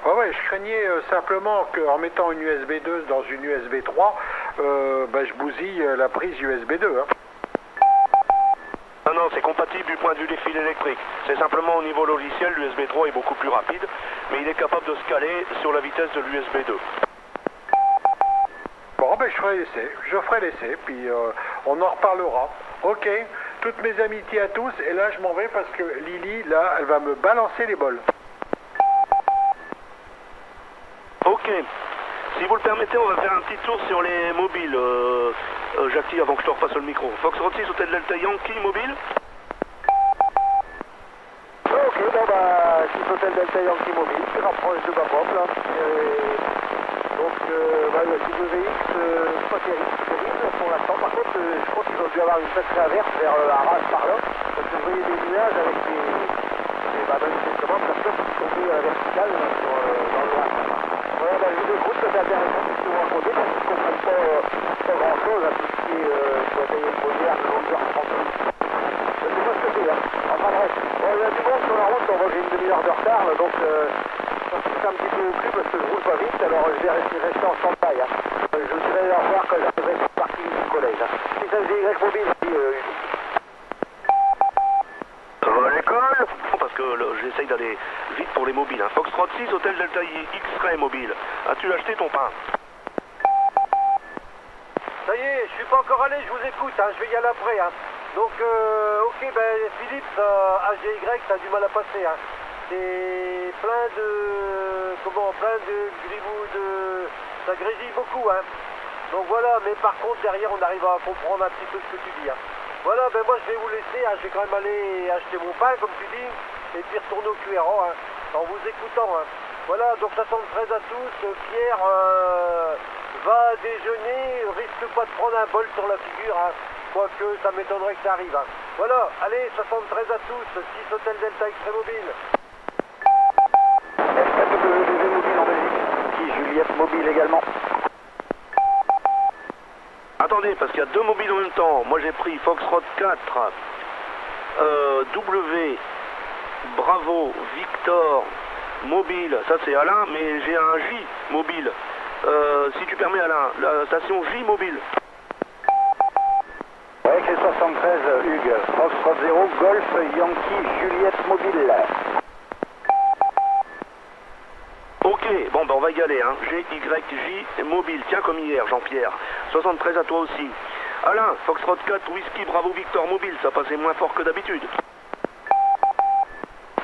Ouais, je craignais simplement qu'en mettant une USB 2 dans une USB 3, je bousille la prise USB 2. Hein. Non, c'est compatible du point de vue des fils électriques. C'est simplement au niveau logiciel, l'USB 3 est beaucoup plus rapide, mais il est capable de se caler sur la vitesse de l'USB 2. Bon, je ferai l'essai, puis on en reparlera. Ok, toutes mes amitiés à tous, et là je m'en vais parce que Lily, là, elle va me balancer les bols. Ok. Si vous le permettez, on va faire un petit tour sur les mobiles, Jackie, avant que je te repasse le micro. Foxtrot 6, Hôtel Delta Yankee, mobile? Ok, bon 6 Hôtel Delta Yankee mobile, je rapproche de ma propre là. Donc le CWX, pas terrible pour l'instant. Par contre, je pense qu'ils ont dû avoir une sacrée averse vers Arras par là. Parce que je voyais des nuages avec personnes qui sont tombées à la verticale dans le lac. Voilà, je vous écoute, c'est intéressant ce que vous racontez, parce que je ne comprends pas grand chose à tout ce qui est bataille moderne, longueur 30. Je sais pas ce que c'est là. Enfin bref, il y a du monde sur la route, on voit que j'ai une demi-heure de retard, donc je suis un petit peu au cul parce que je roule pas vite, alors je vais rester en stand-by. Hein. Je vous dirai au revoir quand j'arriverai sur le parking du collège. Hein. Si ça faisait Y mobile, Ça va l'école? que j'essaye d'aller vite pour les mobiles. Hein. Foxtrot 6, Hôtel Delta X-Ray mobile. As-tu acheté ton pain? Ça y est, je suis pas encore allé, je vous écoute, hein, je vais y aller après. Hein. Donc, ok, ben Philippe, HDY, ça a du mal à passer. Hein. C'est plein de gribou, ça grésille beaucoup. Hein. Donc voilà, mais par contre, derrière, on arrive à comprendre un petit peu ce que tu dis. Hein. Voilà, ben moi, je vais vous laisser, hein, je vais quand même aller acheter mon pain, comme tu dis, et puis retourner au QRO, hein, en vous écoutant. Hein. Voilà, donc 73 à tous, Pierre va déjeuner, risque pas de prendre un bol sur la figure, hein. Quoique ça m'étonnerait que ça arrive. Hein. Voilà, allez, 73 à tous, 6 Hôtel Delta X-Ray mobile. FKWBV mobile en Belgique, qui Juliette mobile également. Attendez, parce qu'il y a deux mobiles en même temps. Moi j'ai pris Foxtrot 4, W, Bravo, Victor, mobile. Ça c'est Alain, mais j'ai un J mobile. Si tu permets Alain, la station J mobile. Ouais, c'est 73 Hugues, Foxtrot 0, Golf, Yankee, Juliette mobile. Ok, bon ben on va y aller, hein. GYJ mobile, tiens comme hier Jean-Pierre. 73 à toi aussi. Alain, Foxtrot 4, Whisky, Bravo, Victor mobile, ça passait moins fort que d'habitude.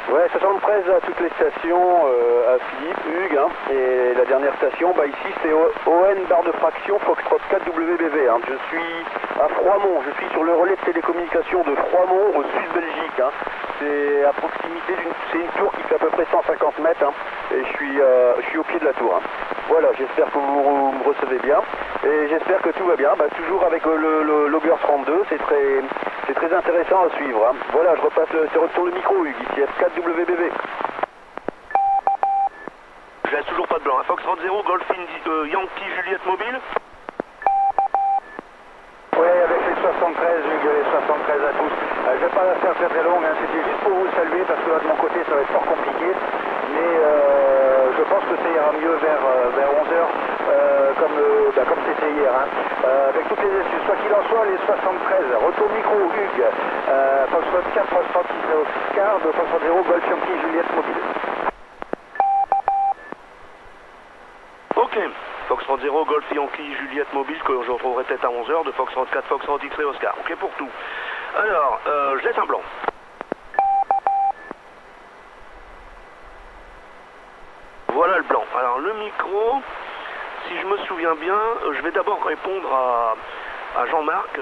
Ouais, 73 à toutes les stations, à Philippe, Hugues, hein. Et la dernière station, bah ici c'est ON barre de fraction Foxtrot 4 WBV. Hein. Je suis à Froimont, je suis sur le relais de télécommunication de Froimont au sud Belgique. Hein. C'est à proximité c'est une tour qui fait à peu près 150 mètres. Hein. Et je suis au pied de la tour. Hein. Voilà, j'espère que vous me recevez bien. Et j'espère que tout va bien. Bah, toujours avec le Logger 32, c'est très intéressant à suivre. Hein. Voilà, je repasse sur le micro, Hugues, ici F4WBV. Je laisse toujours pas de blanc. Hein. Foxtrot 0, Golf Yankee, Juliette mobile. Ouais, avec les 73, Hugues, les 73 à tous. Je vais pas la faire très longue, hein. C'était juste pour vous saluer parce que là de mon côté ça va être fort compliqué. Mais je pense que ça ira mieux vers 11h comme c'était hier. Hein. Avec toutes les excuses. Quoi qu'il en soit, les 73, retour micro, Hugues, Foxtrot 4, Foxtrot 6, Oscar, de Foxtrot 0, Golf Yankee, Juliette mobile. Ok, Foxtrot 0, Golf Yankee, Juliette mobile, que je retrouverai peut-être à 11h, de Foxtrot 4, Foxtrot X-Ray Oscar. Ok pour tout. Alors, je laisse un blanc. Voilà le blanc. Alors le micro, si je me souviens bien, je vais d'abord répondre à Jean-Marc.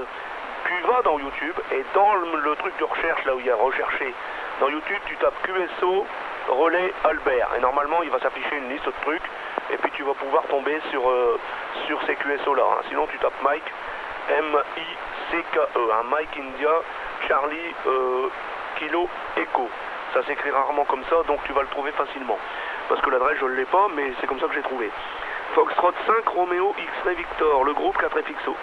Tu vas dans YouTube et dans le truc de recherche, là où il y a recherché, dans YouTube tu tapes QSO relais Albert et normalement il va s'afficher une liste de trucs et puis tu vas pouvoir tomber sur ces QSO là. Hein. Sinon tu tapes Mike, M-I-C-K-E, hein. Mike India, Charlie, Kilo, Echo. Ça s'écrit rarement comme ça, donc tu vas le trouver facilement. Parce que l'adresse, je ne l'ai pas, mais c'est comme ça que j'ai trouvé. Foxtrot 5, Romeo, X-Ray Victor, le groupe 4FXO.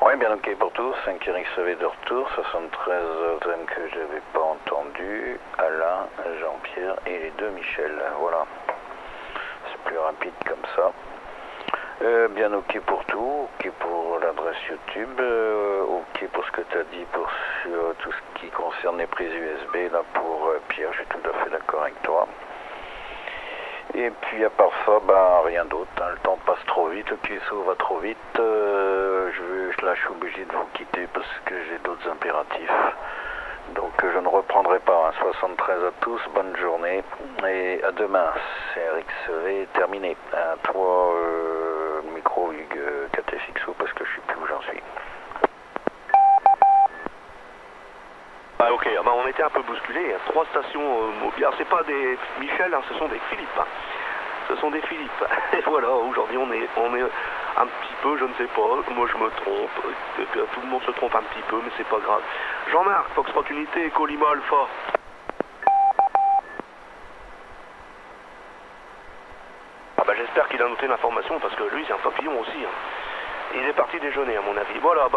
Oui, bien ok pour tous. 5 RXV de retour, 73 thème que j'avais pas entendu. Alain, Jean-Pierre et les deux Michel. Voilà. C'est plus rapide comme ça. Bien ok pour tout, ok pour l'adresse YouTube, ok pour ce que tu as dit sur tout ce qui concerne les prises USB, là pour Pierre, je suis tout à fait d'accord avec toi. Et puis à part ça, bah rien d'autre, hein, le temps passe trop vite, le QSO va trop vite, là je suis obligé de vous quitter parce que j'ai d'autres impératifs. Donc je ne reprendrai pas, hein. 73 à tous, bonne journée et à demain, c'est RXV terminé. À toi micro Hugues 4FXO parce que je sais plus où j'en suis. Ah ok, bah, on était un peu bousculés, 3 stations mobiles. Alors c'est pas des Michel, hein, ce sont des Philippe. Hein. Ce sont des Philippe. Et voilà, aujourd'hui on est un petit peu, je ne sais pas, moi je me trompe, tout le monde se trompe un petit peu, mais c'est pas grave. Jean-Marc, Foxtrot Unité, Echo Lima Alpha. Ah bah j'espère qu'il a noté l'information parce que lui c'est un papillon aussi. Hein. Il est parti déjeuner à mon avis. Voilà,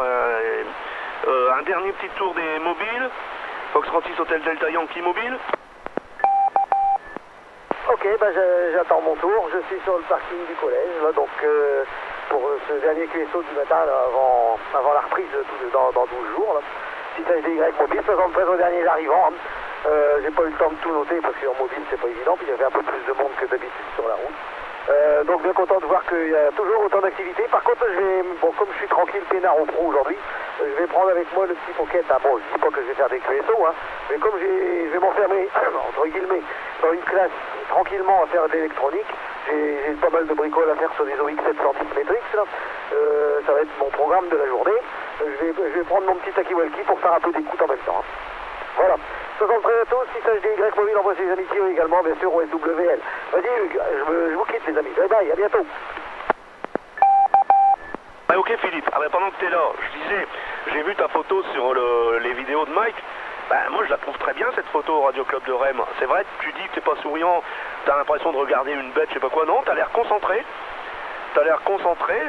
un dernier petit tour des mobiles. Foxtrot 6 Hôtel Delta Yankee mobile. Ok, j'attends mon tour. Je suis sur le parking du collège, là, donc pour ce dernier QSO du matin, là, avant la reprise dans 12 jours. Là. 6HDY mobile, 73 aux derniers arrivants. J'ai pas eu le temps de tout noter parce qu'en mobile c'est pas évident, puis il y avait un peu plus de monde que d'habitude sur la route. Donc bien content de voir qu'il y a toujours autant d'activités. Par contre, comme je suis tranquille, peinard au pro aujourd'hui, je vais prendre avec moi le petit pocket. Bon, je dis pas que je vais faire des QSO, hein, mais comme je vais m'enfermer, entre guillemets, dans une classe tranquillement à faire de l'électronique, j'ai pas mal de bricoles à faire sur des OX 710 Matrix, là. Ça va être mon programme de la journée. Je vais prendre mon petit Taki-Walkie pour faire un peu d'écoute en même temps. Hein. Voilà. 73 à tous, 6HDY mobile envoie ses amitiés également, bien sûr, au SWL. Vas-y Hugues, je vous quitte les amis. Bye bye, à bientôt. Ouais, ok Philippe, pendant que t'es là, je disais, j'ai vu ta photo sur les vidéos de Mike. Moi je la trouve très bien cette photo au Radio Club de Rennes. C'est vrai, tu dis que t'es pas souriant, t'as l'impression de regarder une bête, je sais pas quoi. Non, t'as l'air concentré.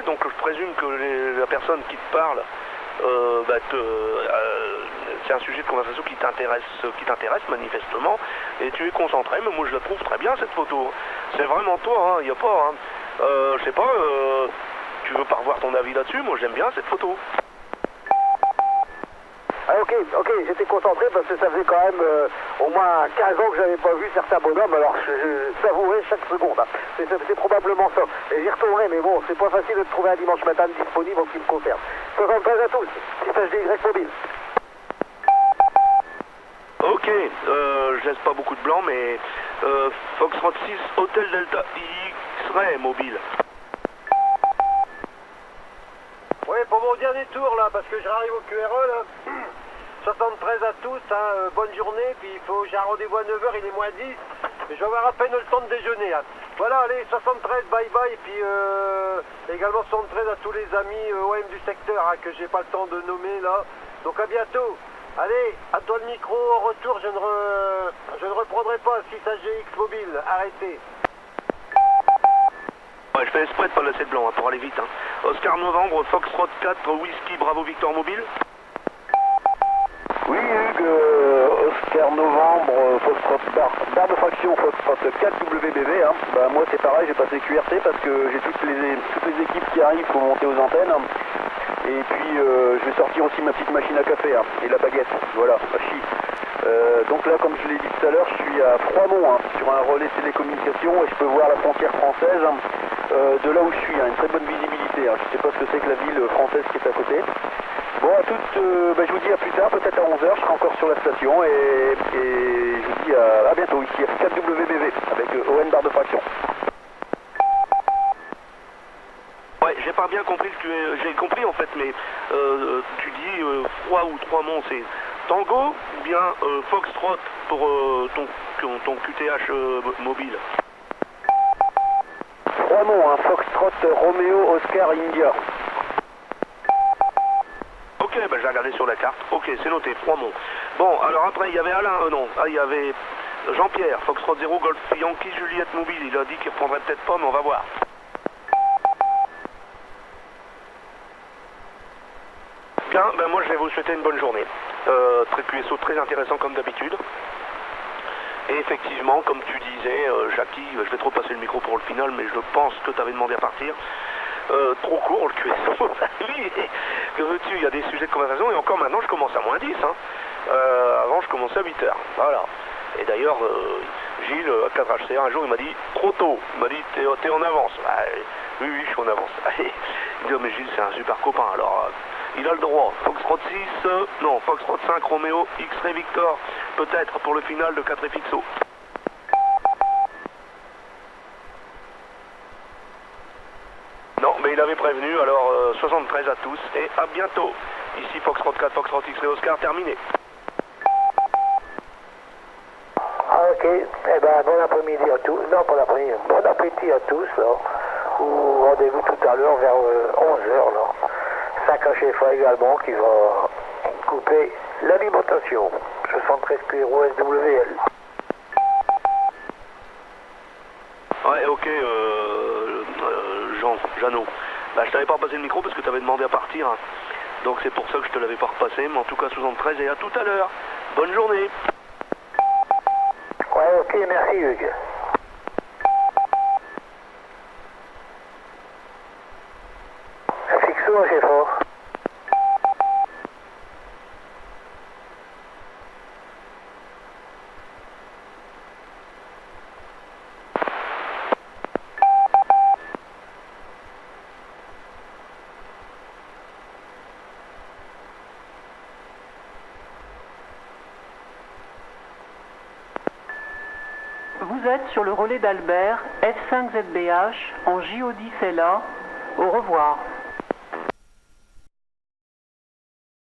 Donc je présume que la personne qui te parle, c'est un sujet de conversation qui t'intéresse manifestement, et tu es concentré, mais moi je la trouve très bien cette photo. C'est vraiment toi, hein, y a pas, hein. Je sais pas, tu veux pas revoir ton avis là-dessus? Moi j'aime bien cette photo. Ah, ok, j'étais concentré parce que ça faisait quand même au moins 15 ans que j'avais pas vu certains bonhommes, alors je savourais chaque seconde. Hein. C'est probablement ça. Et j'y retournerai, mais bon, c'est pas facile de trouver un dimanche matin disponible en ce qui me concerne. 73 à tous, 6HDY mobile. Ok, je laisse pas beaucoup de blanc, mais Foxtrot 6, Hôtel Delta X-Ray mobile. Oui, pour mon dernier tour là, parce que je arrive au QRE là. 73 à tous, hein, bonne journée, puis j'ai un rendez-vous à 9h, il est moins 10, mais je vais avoir à peine le temps de déjeuner. Hein. Voilà, allez, 73, bye bye, et puis également 73 à tous les amis OM du secteur, hein, que j'ai pas le temps de nommer là. Donc à bientôt. Allez, à toi le micro, en retour, je ne reprendrai pas 6HGX mobile, arrêtez. Ouais, je fais exprès de pas laisser de blanc, hein, pour aller vite. Hein. Oscar Novembre, Foxtrot 4, Whisky, Bravo Victor mobile. Oui, Hugues, Oscar Novembre, Foxtrot barre de fraction, Foxtrot 4 WBV. Hein. Moi c'est pareil, j'ai passé QRT parce que j'ai toutes les équipes qui arrivent pour monter aux antennes. Et puis je vais sortir aussi ma petite machine à café hein, et la baguette, voilà, donc là, comme je l'ai dit tout à l'heure, je suis à Froidmont, hein, sur un relais télécommunication et je peux voir la frontière française de là où je suis, hein, une très bonne visibilité. Hein. Je ne sais pas ce que c'est que la ville française qui est à côté. Bon, à toutes, je vous dis à plus tard, peut-être à 11h, je serai encore sur la station et je vous dis à bientôt ici à 4WBV avec ON barre de fraction. Ouais, j'ai pas bien compris j'ai compris en fait, mais tu dis Froid ou Trois-Monts, c'est Tango ou bien Foxtrot pour ton QTH mobile? Trois-Monts, hein, Foxtrot Romeo Oscar India. Ok, j'ai regardé sur la carte. Ok, c'est noté, Trois-Monts. Bon, alors après, il y avait Alain, il y avait Jean-Pierre, Foxtrot 0, Golf Yankee, Juliette mobile. Il a dit qu'il reprendrait peut-être pas, mais on va voir. Bien, moi je vais vous souhaiter une bonne journée. Très QSO, très intéressant comme d'habitude. Et effectivement, comme tu disais, Jackie, je vais trop passer le micro pour le final, mais je pense que tu avais demandé à partir. Trop court le QSO. Oui, que veux-tu, il y a des sujets de conversation, et encore maintenant je commence à moins 10. Hein. Avant je commençais à 8h. Voilà. Et d'ailleurs, Gilles, à 4HCR, un jour il m'a dit, trop tôt. Il m'a dit, t'es en avance. Oui, je suis en avance. Il dit, oh, mais Gilles, c'est un super copain, alors... il a le droit. Foxtrot 6, Foxtrot 5, Romeo, X-Ray Victor, peut-être pour le final de 4 FXO. Non, mais il avait prévenu, alors 73 à tous et à bientôt. Ici Foxtrot 4, Foxtrot X-Ray Oscar, terminé. Ok, bon après-midi à tous, non pas l'après-midi, bon appétit à tous, là. Ou rendez-vous tout à l'heure vers 11h, là. 5 HFA également qui va couper l'alimentation. 73 PRO SWL. Ouais, ok, Jeannot. Je t'avais pas repassé le micro parce que t'avais demandé à partir. Hein. Donc c'est pour ça que je te l'avais pas repassé. Mais en tout cas, 73 et à tout à l'heure. Bonne journée. Ouais, ok, merci Hugues. FXO, HFA. vous êtes sur le relais d'Albert, F5ZBH, en JO10 LA. Au revoir.